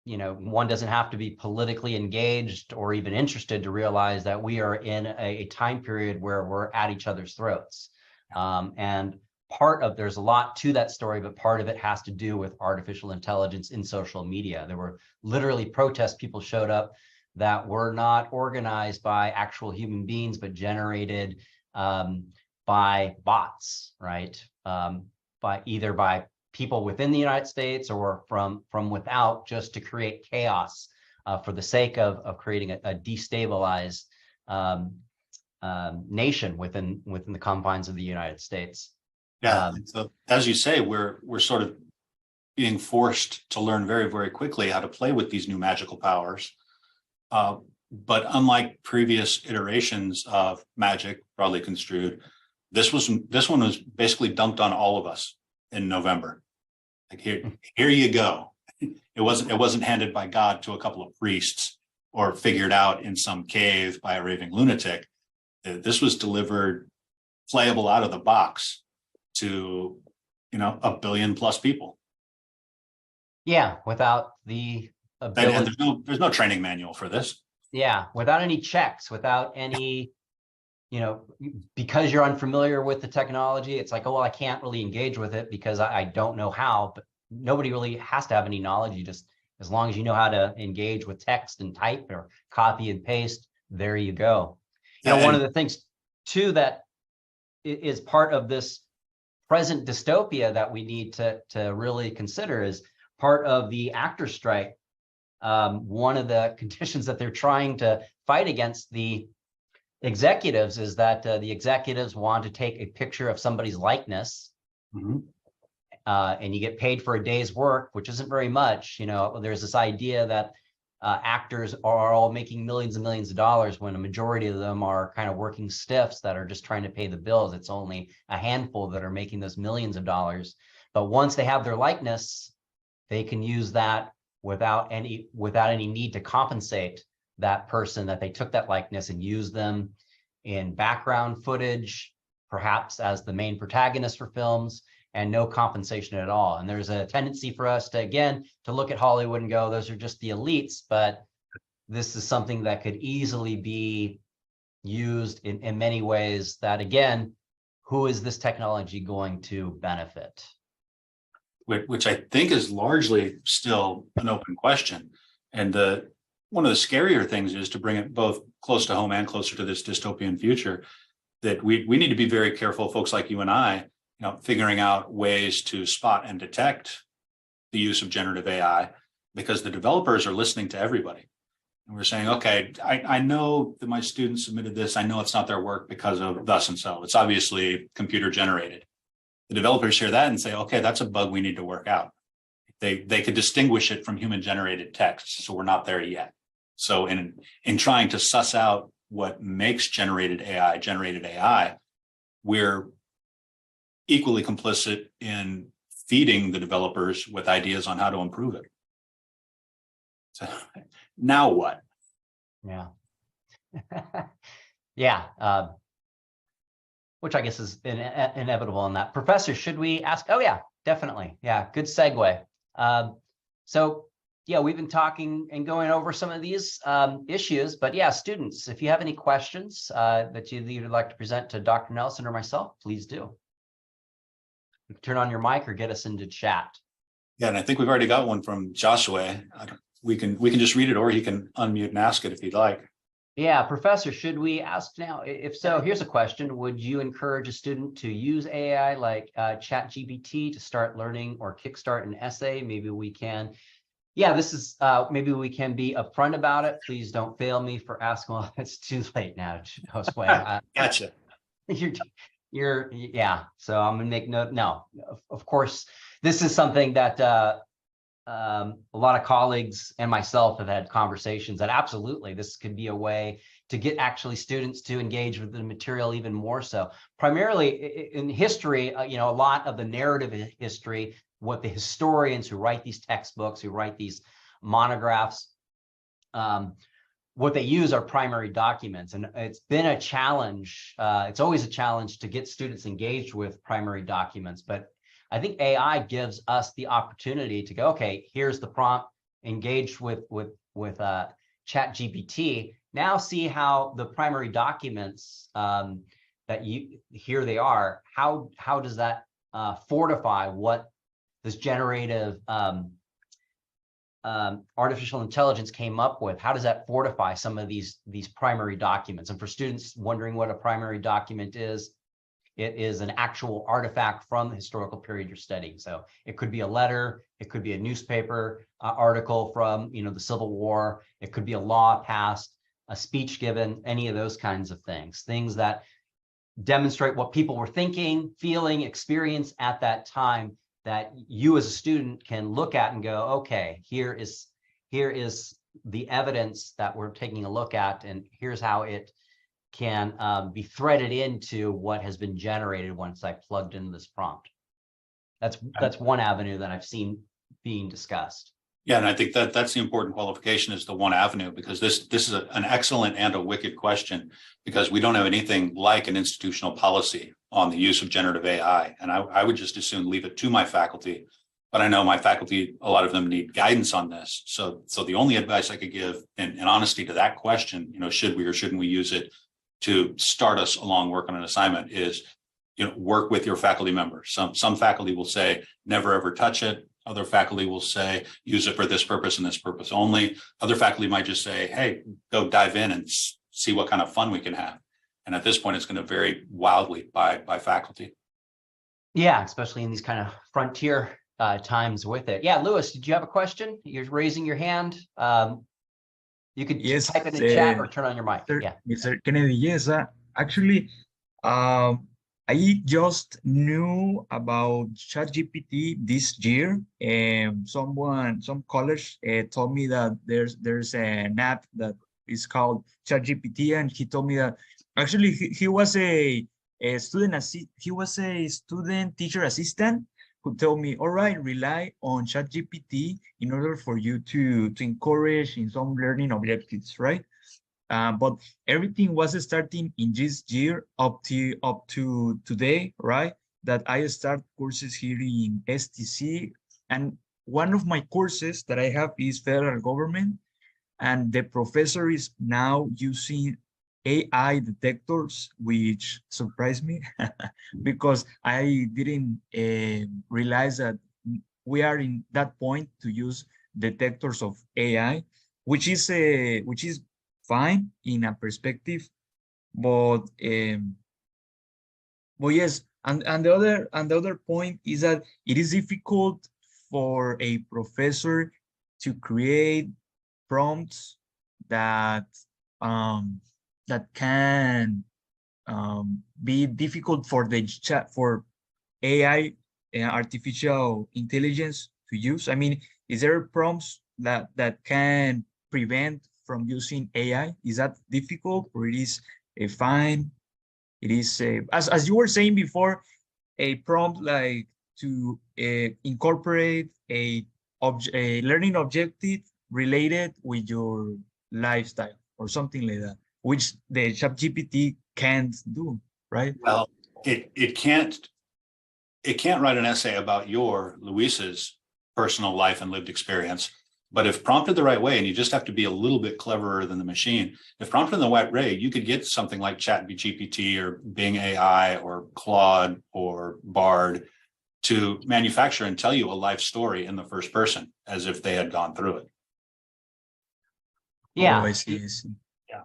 one doesn't have to be politically engaged or even interested to realize that we are in a time period where we're at each other's throats. And there's a lot to that story, but part of it has to do with artificial intelligence in social media. There were literally protests. People showed up that were not organized by actual human beings, but generated by bots, right? By people within the United States or from without, just to create chaos for the sake of creating a destabilized nation within the confines of the United States. Yeah. So as you say, we're sort of being forced to learn very, very quickly how to play with these new magical powers. But unlike previous iterations of magic, broadly construed, this one was basically dumped on all of us in November. Like, here you go. It wasn't handed by God to a couple of priests or figured out in some cave by a raving lunatic. This was delivered playable out of the box to, 1 billion plus people. Yeah, without the ability. And there's no training manual for this. Yeah, without any checks, without any, because you're unfamiliar with the technology, it's like, oh, well, I can't really engage with it because I don't know how. But nobody really has to have any knowledge. You just, as long as you know how to engage with text and type or copy and paste, there you go. One of the things too that is part of this present dystopia that we need to really consider is part of the actor strike. One of the conditions that they're trying to fight against the executives is that the executives want to take a picture of somebody's likeness, and you get paid for a day's work, which isn't very much. There's this idea that actors are all making millions and millions of dollars when a majority of them are kind of working stiffs that are just trying to pay the bills. It's only a handful that are making those millions of dollars. But once they have their likeness, they can use that without any need to compensate that person that they took that likeness and use them in background footage, perhaps as the main protagonist for films, and no compensation at all. And there's a tendency for us to look at Hollywood and go, those are just the elites, but this is something that could easily be used in many ways that, again, who is this technology going to benefit? Which I think is largely still an open question. And one of the scarier things is to bring it both close to home and closer to this dystopian future, that we need to be very careful, folks like you and I, figuring out ways to spot and detect the use of generative AI, because the developers are listening to everybody. And we're saying, okay, I know that my students submitted this. I know it's not their work because of thus and so. It's obviously computer generated. The developers hear that and say, okay, that's a bug we need to work out. They could distinguish it from human generated text. So we're not there yet. So in trying to suss out what makes generated AI, we're equally complicit in feeding the developers with ideas on how to improve it. So now what? Yeah. Yeah. Which I guess is inevitable in that. Professor, should we ask? Oh, yeah, definitely. Yeah, good segue. So, yeah, we've been talking and going over some of these issues, but yeah, students, if you have any questions that you'd like to present to Dr. Nelson or myself, please do. You can turn on your mic or get us into chat. Yeah, and I think we've already got one from Joshua. We can just read it, or he can unmute and ask it if he'd like. Yeah, Professor, should we ask now? If so, here's a question. Would you encourage a student to use AI like ChatGPT to start learning or kickstart an essay? Maybe we can. Yeah, this is, maybe we can be upfront about it. Please don't fail me for asking. Well, it's too late now, Josue. Gotcha. Yeah. So I'm gonna make note. No, of course, this is something that a lot of colleagues and myself have had conversations that absolutely this could be a way to get actually students to engage with the material even more so. Primarily in history, a lot of the narrative history, what the historians who write these textbooks, who write these monographs, what they use are primary documents. And it's been a challenge. It's always a challenge to get students engaged with primary documents. But I think AI gives us the opportunity to go, okay, here's the prompt, engage with ChatGPT. Now see how the primary documents here they are. How does that fortify what this generative artificial intelligence came up with? How does that fortify some of these primary documents? And for students wondering what a primary document is, it is an actual artifact from the historical period you're studying. So it could be a letter, it could be a newspaper article from the Civil War, it could be a law passed, a speech given, any of those kinds of things that demonstrate what people were thinking, feeling, experience at that time, that you as a student can look at and go, okay, here is the evidence that we're taking a look at, and here's how it can be threaded into what has been generated once I plugged in this prompt. That's one avenue that I've seen being discussed. Yeah, and I think that's the important qualification, is the one avenue, because this is an excellent and a wicked question, because we don't have anything like an institutional policy on the use of generative AI. And I would just as soon leave it to my faculty, but I know my faculty, a lot of them need guidance on this. So the only advice I could give in honesty to that question, should we or shouldn't we use it to start us along work on an assignment, is, work with your faculty members. Some faculty will say, never ever touch it. Other faculty will say, use it for this purpose and this purpose only. Other faculty might just say, hey, go dive in and see what kind of fun we can have. And at this point, it's going to vary wildly by faculty. Yeah, especially in these kind of frontier times with it. Yeah, Lewis, did you have a question? You're raising your hand. You could type it in the chat or turn on your mic. Mr. Kennedy, yes. Actually, I just knew about ChatGPT this year, and some college told me that there's an app that is called ChatGPT, and he told me that actually he was a student teacher assistant who told me, all right, rely on ChatGPT in order for you to encourage in some learning objectives, right? But everything was starting in this year up to today, right? That I start courses here in STC, and one of my courses that I have is federal government, and the professor is now using AI detectors, which surprised me because I didn't realize that we are in that point to use detectors of AI, which is fine in a perspective, but yes, and the other point is that it is difficult for a professor to create prompts that can be difficult for the chat for AI, artificial intelligence to use. I mean, is there prompts that can prevent from using AI? Is that difficult, or it is fine? It is as you were saying before, a prompt like to incorporate a learning objective related with your lifestyle or something like that, which the ChatGPT can't do, right? Well, it can't write an essay about Luis's personal life and lived experience. But if prompted the right way, and you just have to be a little bit cleverer than the machine, if prompted in the right way, you could get something like ChatGPT or Bing AI or Claude or Bard to manufacture and tell you a life story in the first person as if they had gone through it. Yeah. Oh, I see. Yeah.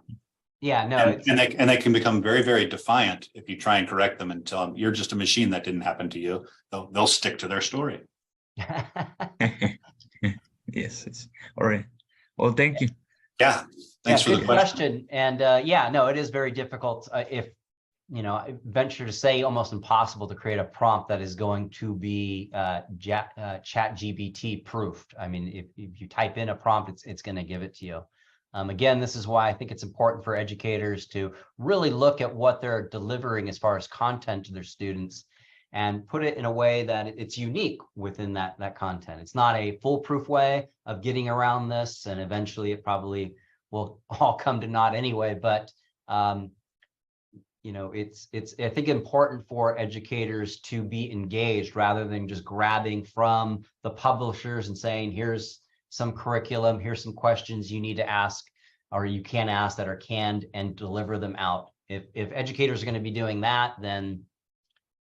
Yeah, no. And they can become very, very defiant if you try and correct them and tell them you're just a machine, that didn't happen to you. They'll stick to their story. Yes. All right. Well, thank you. Yeah. Thanks for the question. And no, it is very difficult if I venture to say almost impossible to create a prompt that is going to be ChatGPT proofed. I mean, if you type in a prompt, it's going to give it to you. Again, this is why I think it's important for educators to really look at what they're delivering as far as content to their students and put it in a way that it's unique within that content. It's not a foolproof way of getting around this, and eventually it probably will all come to naught anyway. But it's I think important for educators to be engaged rather than just grabbing from the publishers and saying, here's some curriculum, here's some questions you need to ask or you can ask that are canned, and deliver them out. If educators are going to be doing that, then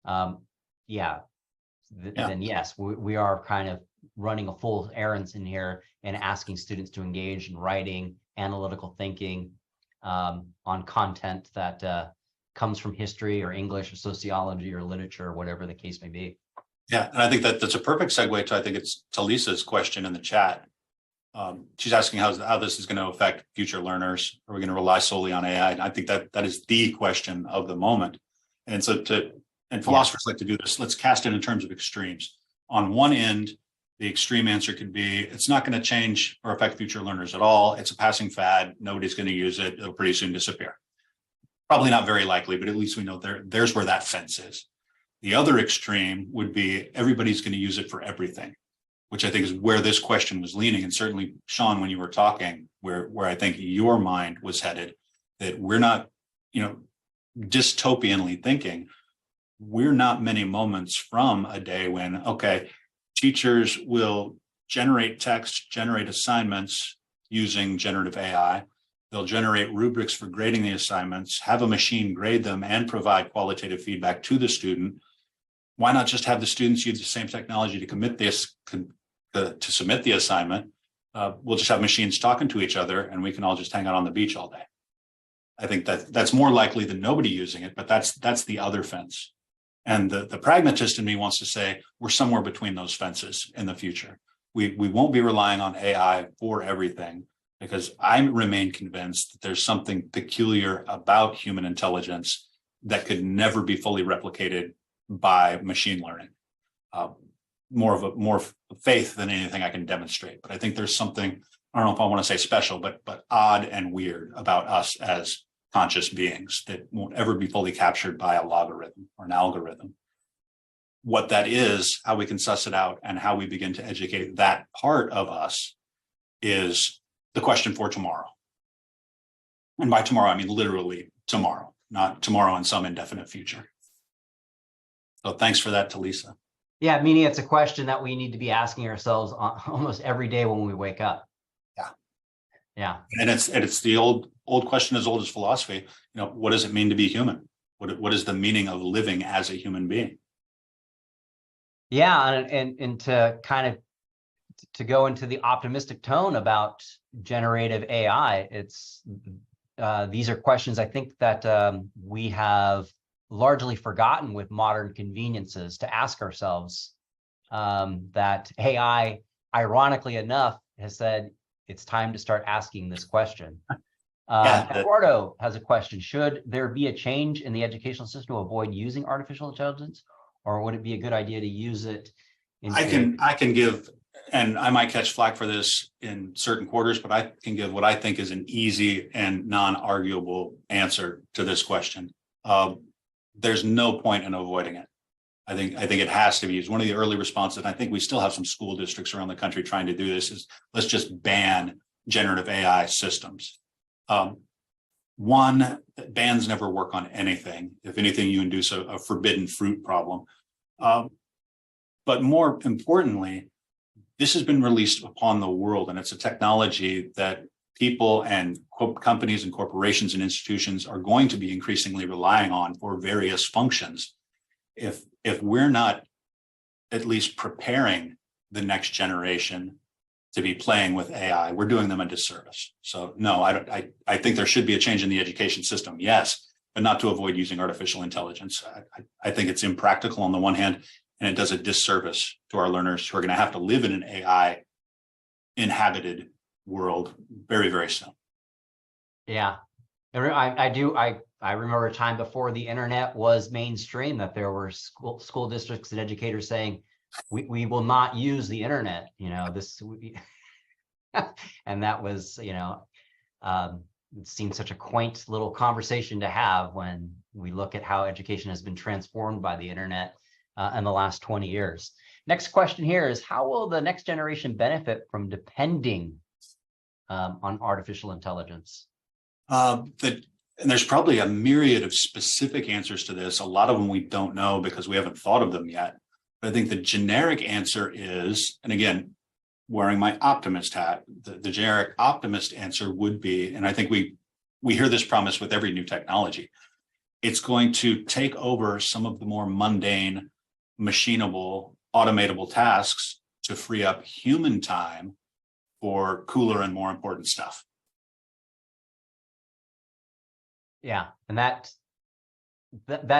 then yes, we are kind of running a full errands in here and asking students to engage in writing, analytical thinking on content that comes from history or English or sociology or literature or whatever the case may be. Yeah, and I think that's a perfect segue to, I think it's Lisa's question in the chat. She's asking how this is going to affect future learners. Are we going to rely solely on AI? And I think that is the question of the moment. And so philosophers like to do this. Let's cast it in terms of extremes. On one end, the extreme answer could be, it's not going to change or affect future learners at all. It's a passing fad. Nobody's going to use it. It'll pretty soon disappear. Probably not very likely, but at least we know there's where that fence is. The other extreme would be everybody's going to use it for everything, which I think is where this question was leaning. And certainly, Sean, when you were talking, where I think your mind was headed, that we're not, dystopianly thinking, we're not many moments from a day when, okay, teachers will generate text, generate assignments using generative AI. They'll generate rubrics for grading the assignments, have a machine grade them, and provide qualitative feedback to the student. Why not just have the students use the same technology to commit this, to submit the assignment? We'll just have machines talking to each other, and we can all just hang out on the beach all day. I think that's more likely than nobody using it, but that's the other fence. And the pragmatist in me wants to say we're somewhere between those fences in the future. We won't be relying on AI for everything, because I remain convinced that there's something peculiar about human intelligence that could never be fully replicated by machine learning. More faith than anything I can demonstrate. But I think there's something, I don't know if I want to say special, but odd and weird about us as conscious beings that won't ever be fully captured by a logarithm or an algorithm. What that is, how we can suss it out, and how we begin to educate that part of us is the question for tomorrow. And by tomorrow, I mean literally tomorrow, not tomorrow in some indefinite future. So thanks for that, Talisa. Yeah, meaning it's a question that we need to be asking ourselves almost every day when we wake up. Yeah. And it's the old question, as old as philosophy. What does it mean to be human? What is the meaning of living as a human being? Yeah, and to kind of to go into the optimistic tone about generative AI, these are questions I think that we have largely forgotten with modern conveniences to ask ourselves. That AI, ironically enough, has said it's time to start asking this question. Eduardo has a question. Should there be a change in the educational system to avoid using artificial intelligence, or would it be a good idea to use it? I can give, and I might catch flack for this in certain quarters, but I can give what I think is an easy and non-arguable answer to this question. There's no point in avoiding it. I think it has to be used. One of the early responses, and I think we still have some school districts around the country trying to do this, is let's just ban generative AI systems. One, bans never work on anything. If anything, you induce a forbidden fruit problem. But more importantly, this has been released upon the world, and it's a technology that people and companies and corporations and institutions are going to be increasingly relying on for various functions. If we're not at least preparing the next generation to be playing with AI, we're doing them a disservice. So no, I think there should be a change in the education system, yes, but not to avoid using artificial intelligence. I think it's impractical on the one hand, and it does a disservice to our learners who are going to have to live in an AI inhabited world very, very soon. Yeah, I I remember a time before the internet was mainstream that there were school districts and educators saying, we will not use the internet, and that was, it seemed such a quaint little conversation to have when we look at how education has been transformed by the internet in the last 20 years. Next question here is, how will the next generation benefit from depending on artificial intelligence? And there's probably a myriad of specific answers to this. A lot of them we don't know because we haven't thought of them yet. But I think the generic answer is, and again, wearing my optimist hat, the generic optimist answer would be, and I think we hear this promise with every new technology, it's going to take over some of the more mundane, machinable, automatable tasks to free up human time for cooler and more important stuff. Yeah, and that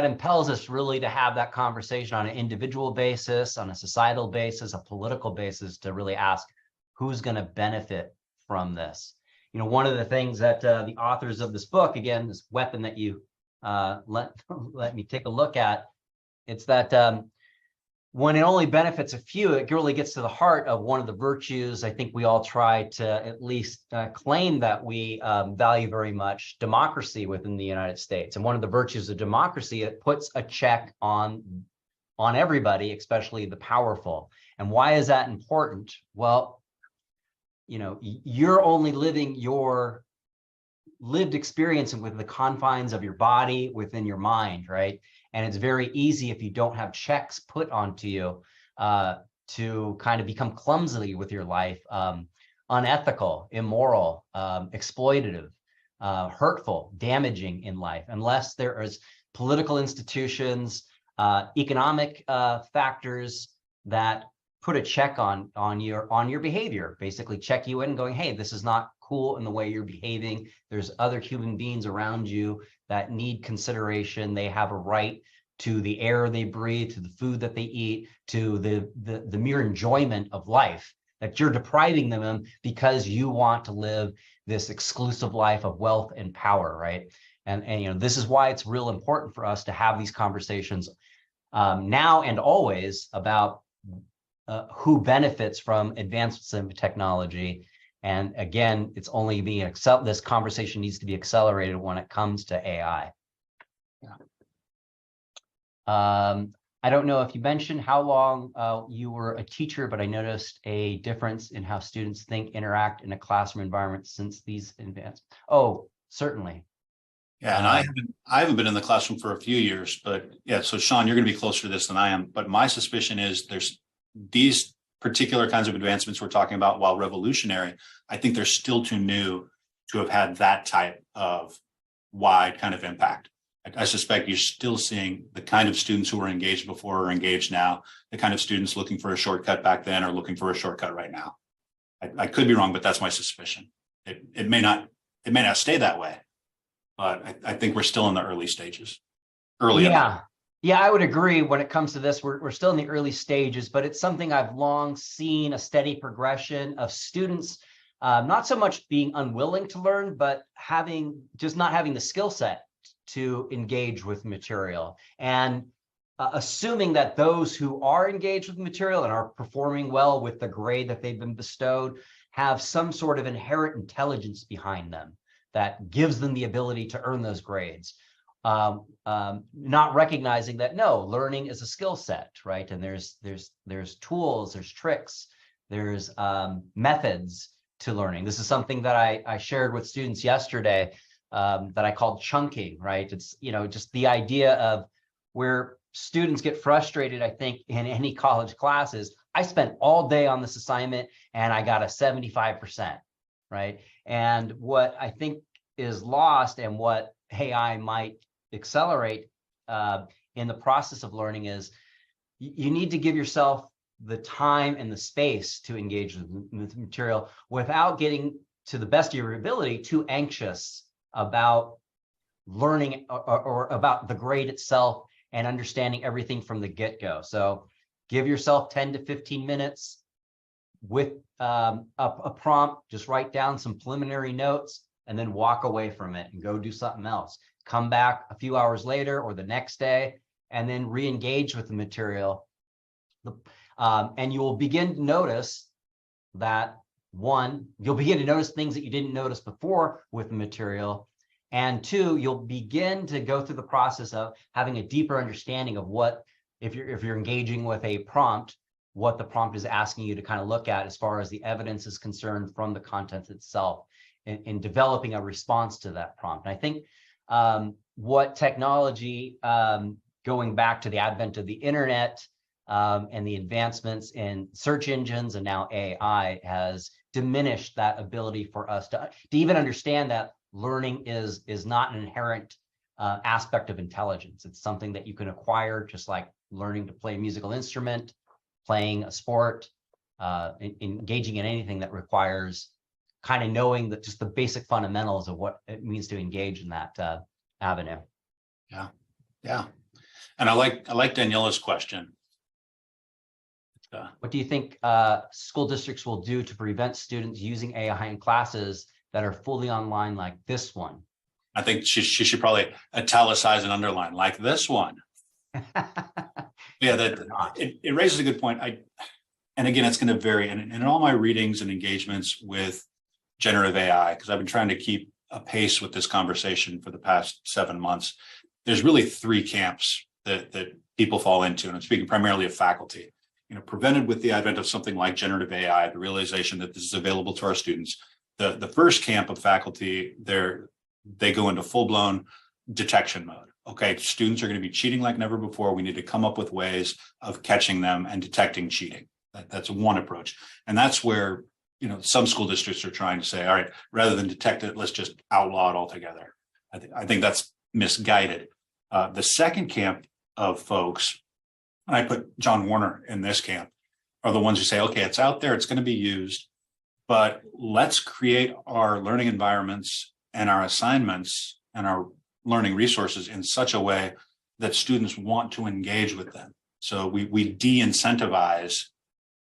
impels us really to have that conversation on an individual basis, on a societal basis, a political basis, to really ask who's going to benefit from this. One of the things that the authors of this book, again, this weapon that you let me take a look at, it's that when it only benefits a few, it really gets to the heart of one of the virtues I think we all try to at least claim that we value very much: democracy within the United States. And one of the virtues of democracy, it puts a check on everybody, especially the powerful. And why is that important? Well, you're only living your lived experience within the confines of your body, within your mind, right? And it's very easy, if you don't have checks put onto you, to kind of become clumsy with your life, unethical, immoral, exploitative, hurtful, damaging in life, unless there is political institutions, economic factors that put a check on your behavior, basically check you in going, hey, this is not cool in the way you're behaving. There's other human beings around you that need consideration. They have a right to the air they breathe, to the food that they eat, to the mere enjoyment of life that you're depriving them of because you want to live this exclusive life of wealth and power, right? And this is why it's real important for us to have these conversations now and always about who benefits from advancements in technology. And again, it's only being this conversation needs to be accelerated when it comes to AI. I don't know if you mentioned how long you were a teacher, but I noticed a difference in how students think, interact in a classroom environment since these advancements. Oh, certainly. Yeah, and I haven't been in the classroom for a few years, but yeah. So Sean, you're going to be closer to this than I am. But my suspicion is there's these particular kinds of advancements we're talking about, while revolutionary, I think they're still too new to have had that type of wide kind of impact. I suspect you're still seeing the kind of students who were engaged before are engaged now, the kind of students looking for a shortcut back then are looking for a shortcut right now. I could be wrong, but that's my suspicion. It may not stay that way, but I think we're still in the early stages. Yeah, I would agree. When it comes to this, we're still in the early stages, but it's something I've long seen, a steady progression of students, not so much being unwilling to learn, but not having the skill set to engage with material, and assuming that those who are engaged with material and are performing well with the grade that they've been bestowed have some sort of inherent intelligence behind them that gives them the ability to earn those grades. Not recognizing that learning is a skill set, right? And there's tools, there's tricks, there's methods to learning. This is something that I shared with students yesterday that I called chunking, right? It's just the idea of where students get frustrated, I think, in any college classes. I spent all day on this assignment and I got a 75%, right? And what I think is lost, and what AI might accelerate in the process of learning, is you need to give yourself the time and the space to engage with material without getting, to the best of your ability, too anxious about learning or about the grade itself and understanding everything from the get-go. So give yourself 10 to 15 minutes with a prompt, just write down some preliminary notes and then walk away from it and go do something else. come back a few hours later or the next day, and then re-engage with the material. And you will begin to notice that, one, you'll begin to notice things that you didn't notice before with the material. And two, you'll begin to go through the process of having a deeper understanding of what, if you're engaging with a prompt, what the prompt is asking you to kind of look at as far as the evidence is concerned from the content itself, in developing a response to that prompt. And I think what technology, going back to the advent of the internet and the advancements in search engines and now AI, has diminished that ability for us to even understand that learning is not an inherent aspect of intelligence. It's something that you can acquire, just like learning to play a musical instrument, playing a sport, engaging in anything that requires kind of knowing that just the basic fundamentals of what it means to engage in that avenue. Yeah. And I like Daniela's question. What do you think school districts will do to prevent students using AI in classes that are fully online like this one? I think she should probably italicize and underline like this one. Yeah, it raises a good point. And again, it's going to vary. And in all my readings and engagements with generative AI, because I've been trying to keep a pace with this conversation for the past 7 months, there's really 3 camps that people fall into. And I'm speaking primarily of faculty. Prevented with the advent of something like generative AI, the realization that this is available to our students. The first camp of faculty, they go into full-blown detection mode. Okay, students are going to be cheating like never before. We need to come up with ways of catching them and detecting cheating. That's one approach. And that's where, some school districts are trying to say, all right, rather than detect it, let's just outlaw it altogether. I think that's misguided. The second camp of folks, and I put John Warner in this camp, are the ones who say, okay, it's out there, it's going to be used, but let's create our learning environments and our assignments and our learning resources in such a way that students want to engage with them. So we de-incentivize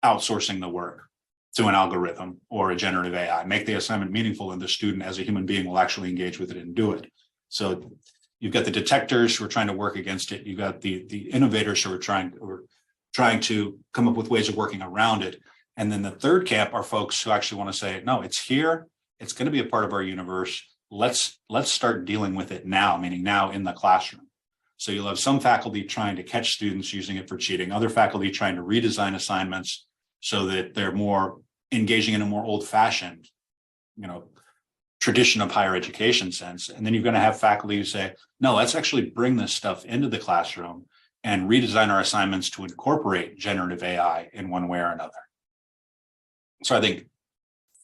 outsourcing the work to an algorithm or a generative AI, make the assignment meaningful, and the student as a human being will actually engage with it and do it. So you've got the detectors who are trying to work against it. You've got the innovators who are trying to come up with ways of working around it. And then the third camp are folks who actually want to say, no, it's here. It's going to be a part of our universe. Let's start dealing with it now, meaning now in the classroom. So you'll have some faculty trying to catch students using it for cheating, other faculty trying to redesign assignments so that they're more engaging in a more old-fashioned, tradition of higher education sense. And then you're going to have faculty who say, no, let's actually bring this stuff into the classroom and redesign our assignments to incorporate generative AI in one way or another. So I think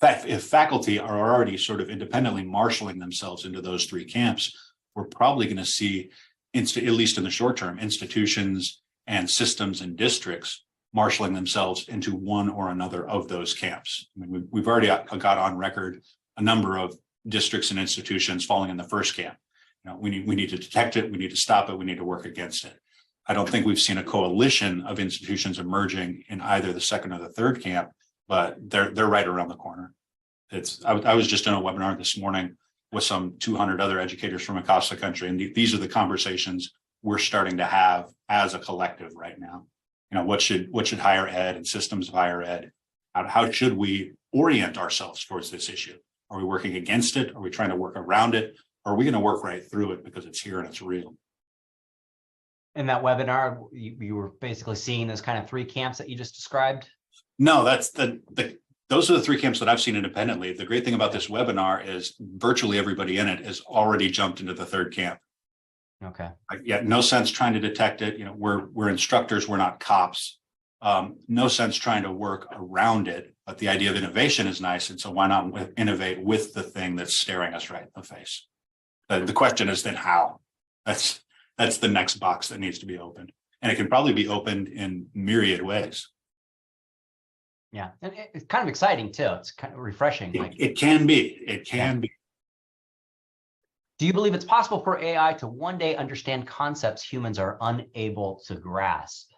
if faculty are already sort of independently marshaling themselves into those 3 camps, we're probably going to see, at least in the short term, institutions and systems and districts marshaling themselves into one or another of those camps. I mean, we've already got on record a number of districts and institutions falling in the first camp. We need to detect it, we need to stop it, we need to work against it. I don't think we've seen a coalition of institutions emerging in either the second or the third camp, but they're right around the corner. I was just in a webinar this morning with some 200 other educators from across the country, and these are the conversations we're starting to have as a collective right now. What should higher ed and systems of higher ed, how should we orient ourselves towards this issue? Are we working against it? Are we trying to work around it? Or are we going to work right through it because it's here and it's real? In that webinar, you were basically seeing those kind of 3 camps that you just described? No, that's those are the 3 camps that I've seen independently. The great thing about this webinar is virtually everybody in it has already jumped into the 3rd camp. Okay. Yeah, no sense trying to detect it. We're instructors, we're not cops. No sense trying to work around it, but the idea of innovation is nice. And so why not innovate with the thing that's staring us right in the face? The question is then how? That's the next box that needs to be opened. And it can probably be opened in myriad ways. Yeah, and it's kind of exciting too. It's kind of refreshing. It can be. It can be. Do you believe it's possible for AI to one day understand concepts humans are unable to grasp?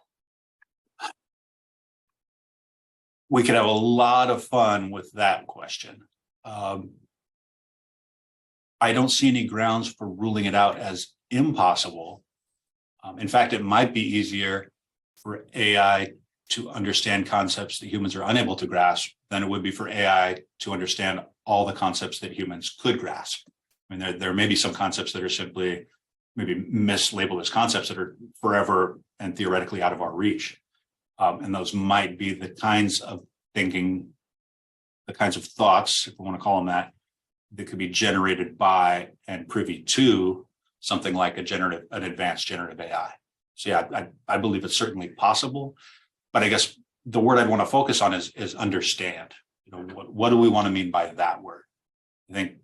We could have a lot of fun with that question. I don't see any grounds for ruling it out as impossible. In fact, it might be easier for AI to understand concepts that humans are unable to grasp than it would be for AI to understand all the concepts that humans could grasp. I mean, there may be some concepts that are simply maybe mislabeled as concepts that are forever and theoretically out of our reach. And those might be the kinds of thinking, the kinds of thoughts, if we want to call them that could be generated by and privy to something like an advanced generative AI. So yeah, I believe it's certainly possible, but I guess the word I'd want to focus on is understand. You know, what do we want to mean by that word? I think,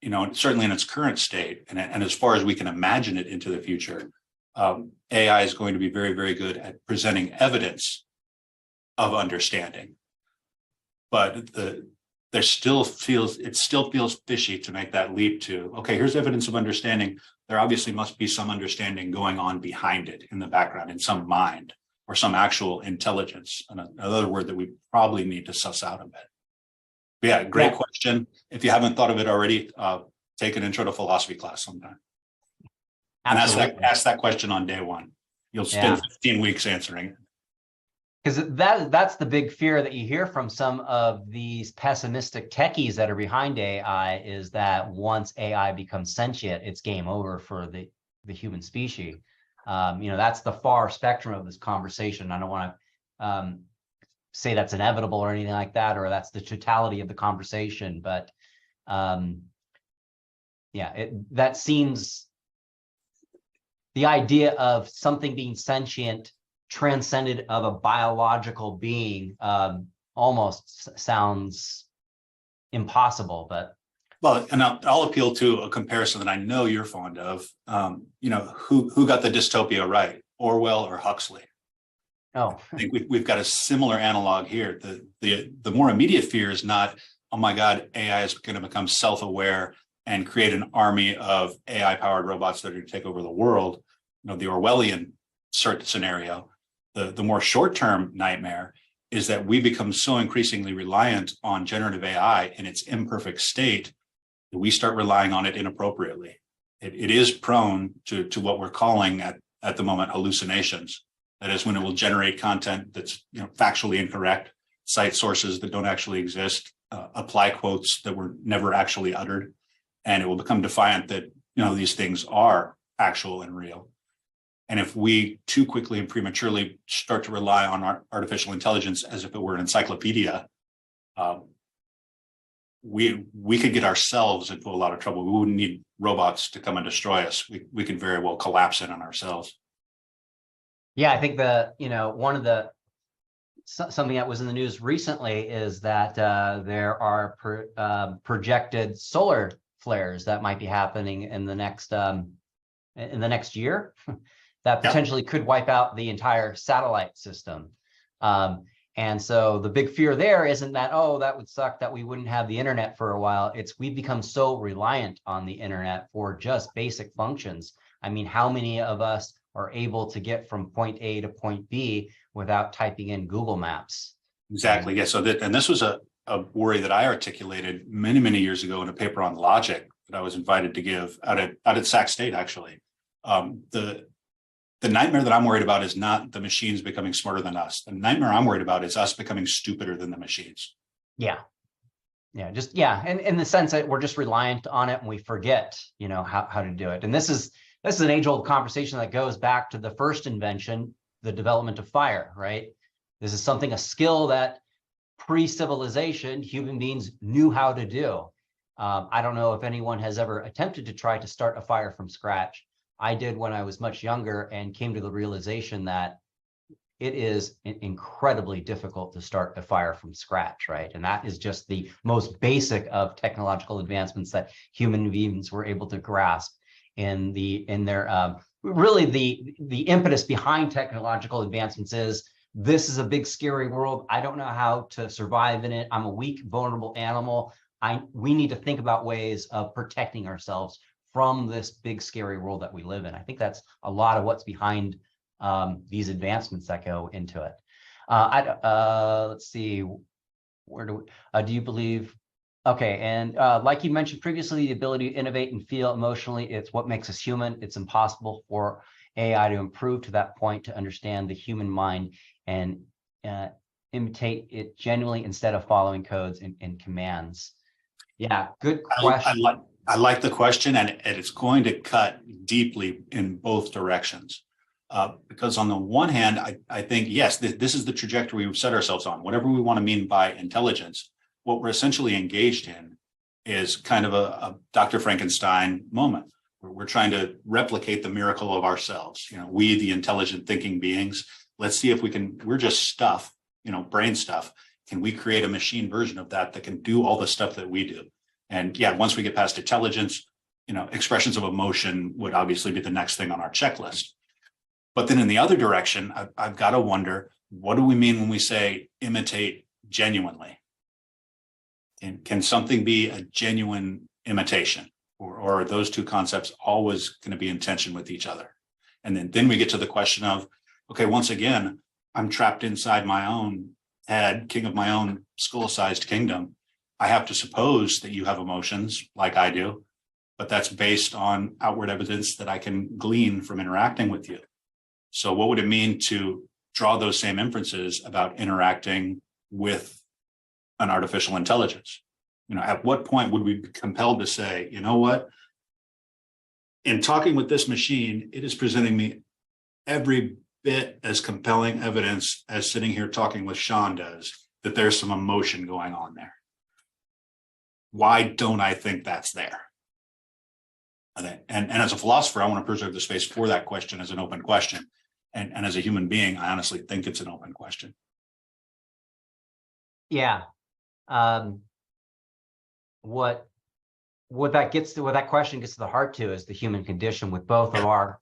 you know, certainly in its current state, and as far as we can imagine it into the future, AI is going to be very, very good at presenting evidence of understanding. But it still feels fishy to make that leap to, okay, here's evidence of understanding. There obviously must be some understanding going on behind it in the background, in some mind or some actual intelligence. Another word that we probably need to suss out a bit. But yeah, great question. If you haven't thought of it already, take an intro to philosophy class sometime. Absolutely. And ask that question on day one. You'll spend 15 weeks answering it. Because that's the big fear that you hear from some of these pessimistic techies that are behind AI, is that once AI becomes sentient, it's game over for the human species. You know, that's the far spectrum of this conversation. I don't want to say that's inevitable or anything like that, or that's the totality of the conversation. But yeah, that seems, the idea of something being sentient, transcended of a biological being, almost sounds impossible. But well, and I'll appeal to a comparison that I know you're fond of. You know, who got the dystopia right, Orwell or Huxley? Oh, I think we've got a similar analog here. The more immediate fear is not, oh my God, AI is going to become self-aware and create an army of AI-powered robots that are going to take over the world. You know, the Orwellian scenario. The more short-term nightmare is that we become so increasingly reliant on generative AI in its imperfect state that we start relying on it inappropriately. It is prone to what we're calling at the moment hallucinations. That is, when it will generate content that's, you know, factually incorrect, cite sources that don't actually exist, apply quotes that were never actually uttered, and it will become defiant that, you know, these things are actual and real. And if we too quickly and prematurely start to rely on our artificial intelligence as if it were an encyclopedia, we could get ourselves into a lot of trouble. We wouldn't need robots to come and destroy us. We could very well collapse in on ourselves. Yeah, I think something that was in the news recently is that there are projected solar flares that might be happening in the next year. That potentially could wipe out the entire satellite system. And so the big fear there isn't that, oh, that would suck that we wouldn't have the internet for a while. It's we've become so reliant on the internet for just basic functions. I mean, how many of us are able to get from point A to point B without typing in Google Maps? Exactly. Yeah. So and this was a worry that I articulated many, many years ago in a paper on logic that I was invited to give out at Sac State, actually. The nightmare that I'm worried about is not the machines becoming smarter than us. The nightmare I'm worried about is us becoming stupider than the machines. Yeah. And in the sense that we're just reliant on it and we forget, you know, how to do it. And this is an age-old conversation that goes back to the first invention, the development of fire, right? This is a skill that pre-civilization human beings knew how to do. I don't know if anyone has ever attempted to try to start a fire from scratch. I did when I was much younger and came to the realization that it is incredibly difficult to start a fire from scratch, right? And that is just the most basic of technological advancements that human beings were able to grasp in their really the impetus behind technological advancements is, this is a big scary world. I don't know how to survive in it. I'm a weak, vulnerable animal. We need to think about ways of protecting ourselves from this big, scary world that we live in. I think that's a lot of what's behind these advancements that go into it. Let's see, where do you believe? Okay, and like you mentioned previously, the ability to innovate and feel emotionally, it's what makes us human. It's impossible for AI to improve to that point to understand the human mind and imitate it genuinely instead of following codes and commands. Yeah, good question. I like the question, and it's going to cut deeply in both directions. Because on the one hand, I think, yes, this is the trajectory we've set ourselves on. Whatever we want to mean by intelligence, what we're essentially engaged in is kind of a Dr. Frankenstein moment. We're trying to replicate the miracle of ourselves. You know, we, the intelligent thinking beings, let's see if we can, we're just stuff, you know, brain stuff. Can we create a machine version of that that can do all the stuff that we do? And yeah, once we get past intelligence, you know, expressions of emotion would obviously be the next thing on our checklist. But then in the other direction, I've got to wonder, what do we mean when we say imitate genuinely? And can something be a genuine imitation? Or are those two concepts always going to be in tension with each other? And then we get to the question of, okay, once again, I'm trapped inside my own head, king of my own skull-sized kingdom. I have to suppose that you have emotions like I do, but that's based on outward evidence that I can glean from interacting with you. So what would it mean to draw those same inferences about interacting with an artificial intelligence? You know, at what point would we be compelled to say, you know what? In talking with this machine, it is presenting me every bit as compelling evidence as sitting here talking with Sean does, that there's some emotion going on there. Why don't I think that's there? And as a philosopher, I want to preserve the space for that question as an open question. And as a human being, I honestly think it's an open question. Yeah. What that gets to, what that question gets to the heart to, is the human condition. With both of our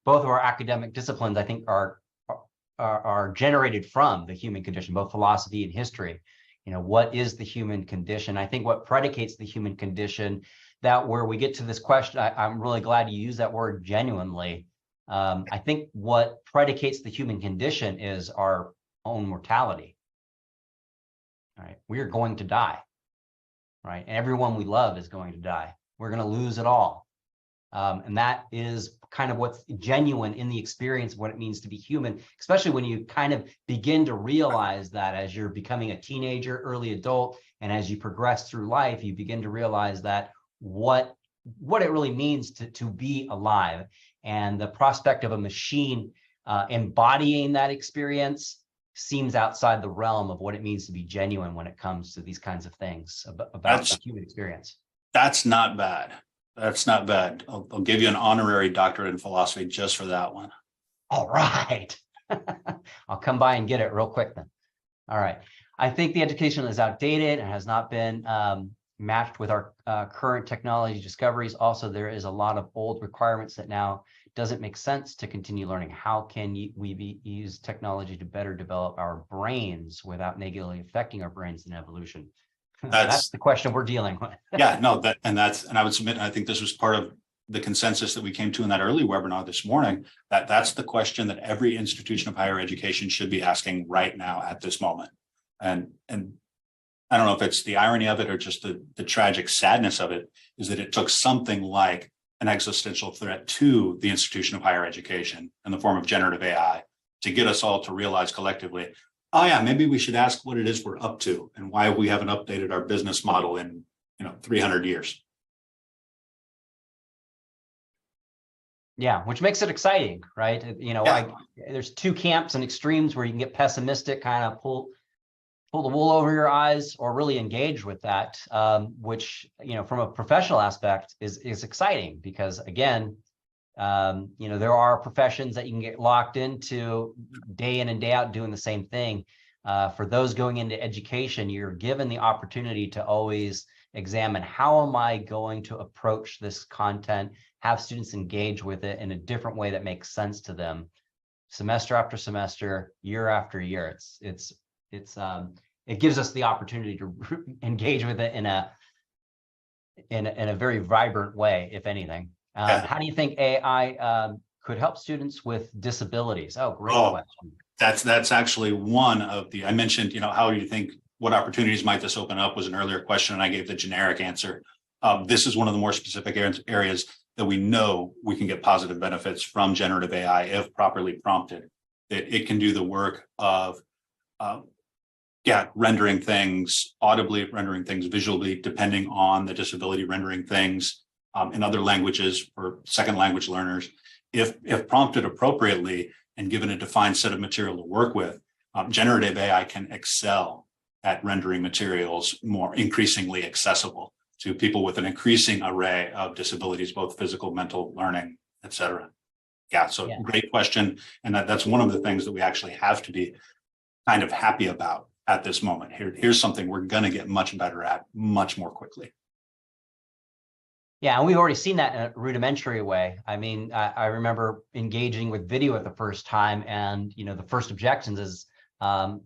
academic disciplines, I think are generated from the human condition, both philosophy and history. You know, what is the human condition? I think what predicates the human condition, that where we get to this question, I'm really glad you use that word genuinely. I think what predicates the human condition is our own mortality. All right, we are going to die, right? And everyone we love is going to die. We're going to lose it all. And that is kind of what's genuine in the experience of what it means to be human, especially when you kind of begin to realize that as you're becoming a teenager, early adult, and as you progress through life, you begin to realize that what it really means to be alive. And the prospect of a machine embodying that experience seems outside the realm of what it means to be genuine when it comes to these kinds of things about the human experience. That's not bad. That's not bad. I'll give you an honorary doctorate in philosophy just for that one. All right. I'll come by and get it real quick then. All right. I think the education is outdated and has not been matched with our current technology discoveries. Also, there is a lot of old requirements that now doesn't make sense to continue learning. How can we use technology to better develop our brains without negatively affecting our brains in evolution? That's the question we're dealing with. Yeah, no, and I would submit, and I think this was part of the consensus that we came to in that early webinar this morning, that's the question that every institution of higher education should be asking right now at this moment. And I don't know if it's the irony of it or just the tragic sadness of it, is that it took something like an existential threat to the institution of higher education in the form of generative AI to get us all to realize collectively, oh yeah, maybe we should ask what it is we're up to and why we haven't updated our business model in 300 years. Yeah, which makes it exciting, right? There's two camps and extremes where you can get pessimistic, kind of pull the wool over your eyes, or really engage with that, which, from a professional aspect is exciting because, again, there are professions that you can get locked into day in and day out doing the same thing. For those going into education, you're given the opportunity to always examine, how am I going to approach this content, have students engage with it in a different way that makes sense to them, semester after semester, year after year. It gives us the opportunity to engage with it in a very vibrant way, if anything. How do you think AI could help students with disabilities? Oh, great question. That's actually one of the, I mentioned, how do you think what opportunities might this open up was an earlier question, and I gave the generic answer. This is one of the more specific areas that we know we can get positive benefits from generative AI if properly prompted. It can do the work of rendering things audibly, rendering things visually, depending on the disability, rendering things in other languages for second language learners. If prompted appropriately and given a defined set of material to work with, generative AI can excel at rendering materials more increasingly accessible to people with an increasing array of disabilities, both physical, mental, learning, et cetera. So great question. And that's one of the things that we actually have to be kind of happy about at this moment. Here's something we're going to get much better at much more quickly. Yeah, and we've already seen that in a rudimentary way. I mean, I remember engaging with video at the first time, and the first objections is, I'm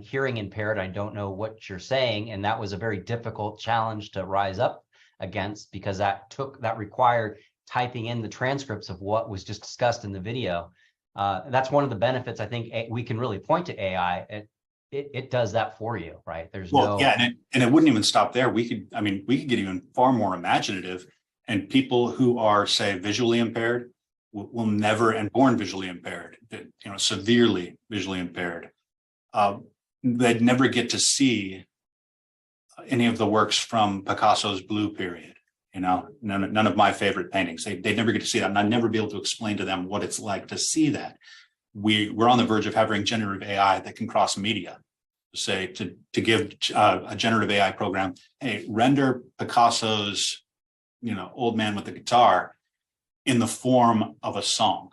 hearing impaired. I don't know what you're saying, and that was a very difficult challenge to rise up against, because that required typing in the transcripts of what was just discussed in the video. That's one of the benefits I think we can really point to AI. It does that for you, right? There's and it wouldn't even stop there. We could get even far more imaginative, and people who are, say, visually impaired will never, and born visually impaired, severely visually impaired, they'd never get to see any of the works from Picasso's Blue Period. None of my favorite paintings. They'd never get to see that, and I'd never be able to explain to them what it's like to see that. We're on the verge of having generative AI that can cross media. Say to give a generative AI program, hey, render Picasso's, Old Man with the Guitar in the form of a song.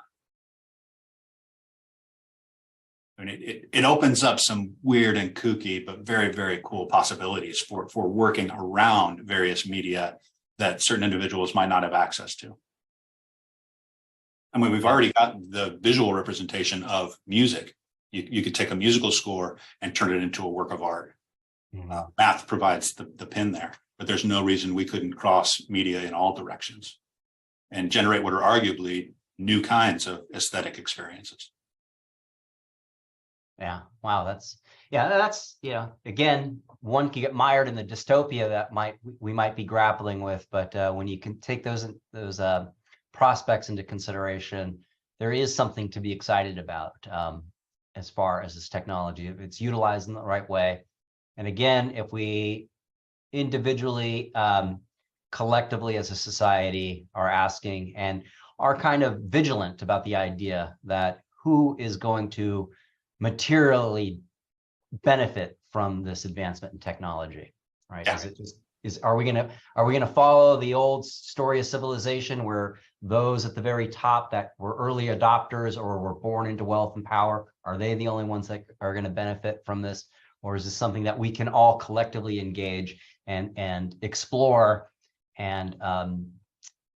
I mean, it opens up some weird and kooky, but very, very cool possibilities for working around various media that certain individuals might not have access to. I mean, we've already got the visual representation of music. You could take a musical score and turn it into a work of art. Math provides the pin there, but there's no reason we couldn't cross media in all directions and generate what are arguably new kinds of aesthetic experiences. Yeah. Wow. That's again, one can get mired in the dystopia that we might be grappling with, but when you can take those prospects into consideration, there is something to be excited about as far as this technology, if it's utilized in the right way. And again, if we individually, collectively as a society are asking and are kind of vigilant about the idea that who is going to materially benefit from this advancement in technology, right? Yeah. Are we gonna follow the old story of civilization where those at the very top that were early adopters or were born into wealth and power, are they the only ones that are going to benefit from this? Or is this something that we can all collectively engage and explore and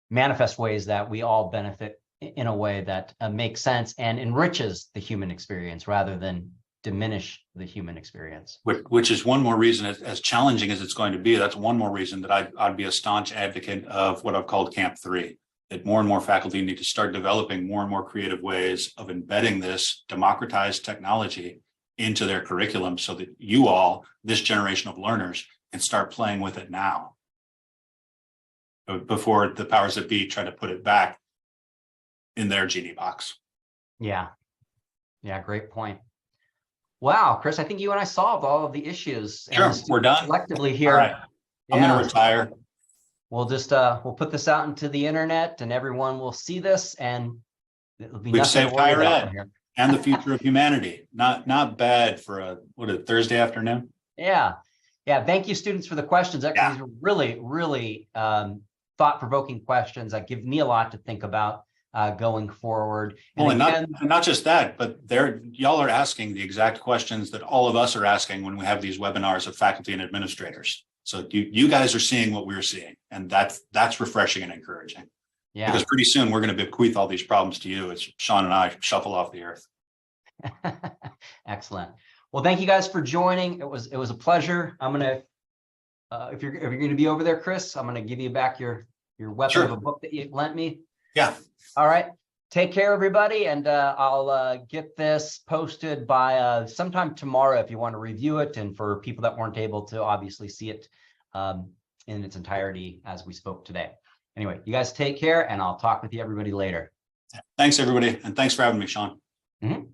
manifest ways that we all benefit in a way that makes sense and enriches the human experience rather than diminish the human experience? Which is one more reason, as challenging as it's going to be, that's one more reason that I'd be a staunch advocate of what I've called Camp 3, that more and more faculty need to start developing more and more creative ways of embedding this democratized technology into their curriculum so that you all, this generation of learners, can start playing with it now, before the powers that be try to put it back in their genie box. Yeah, great point. Wow, Chris, I think you and I solved all of the issues. Sure, we're done collectively here. All right. I'm going to retire. We'll just we'll put this out into the internet, and everyone will see this, and it'll be We've saved higher ed and the future of humanity. Not bad for a Thursday afternoon. Yeah. Thank you, students, for the questions. These are really, really thought-provoking questions that give me a lot to think about going forward. And not just that, but y'all are asking the exact questions that all of us are asking when we have these webinars of faculty and administrators. So you guys are seeing what we're seeing, and that's refreshing and encouraging. Yeah. Because pretty soon we're going to bequeath all these problems to you as Sean and I shuffle off the earth. Excellent. Well, thank you guys for joining. It was a pleasure. I'm gonna if you're going to be over there, Chris, I'm going to give you back your weapon of a book that you lent me. Yeah. All right. Take care, everybody, and I'll get this posted by sometime tomorrow if you want to review it, and for people that weren't able to obviously see it in its entirety as we spoke today. Anyway, you guys take care, and I'll talk with you everybody later. Thanks, everybody, and thanks for having me, Sean. Mhm.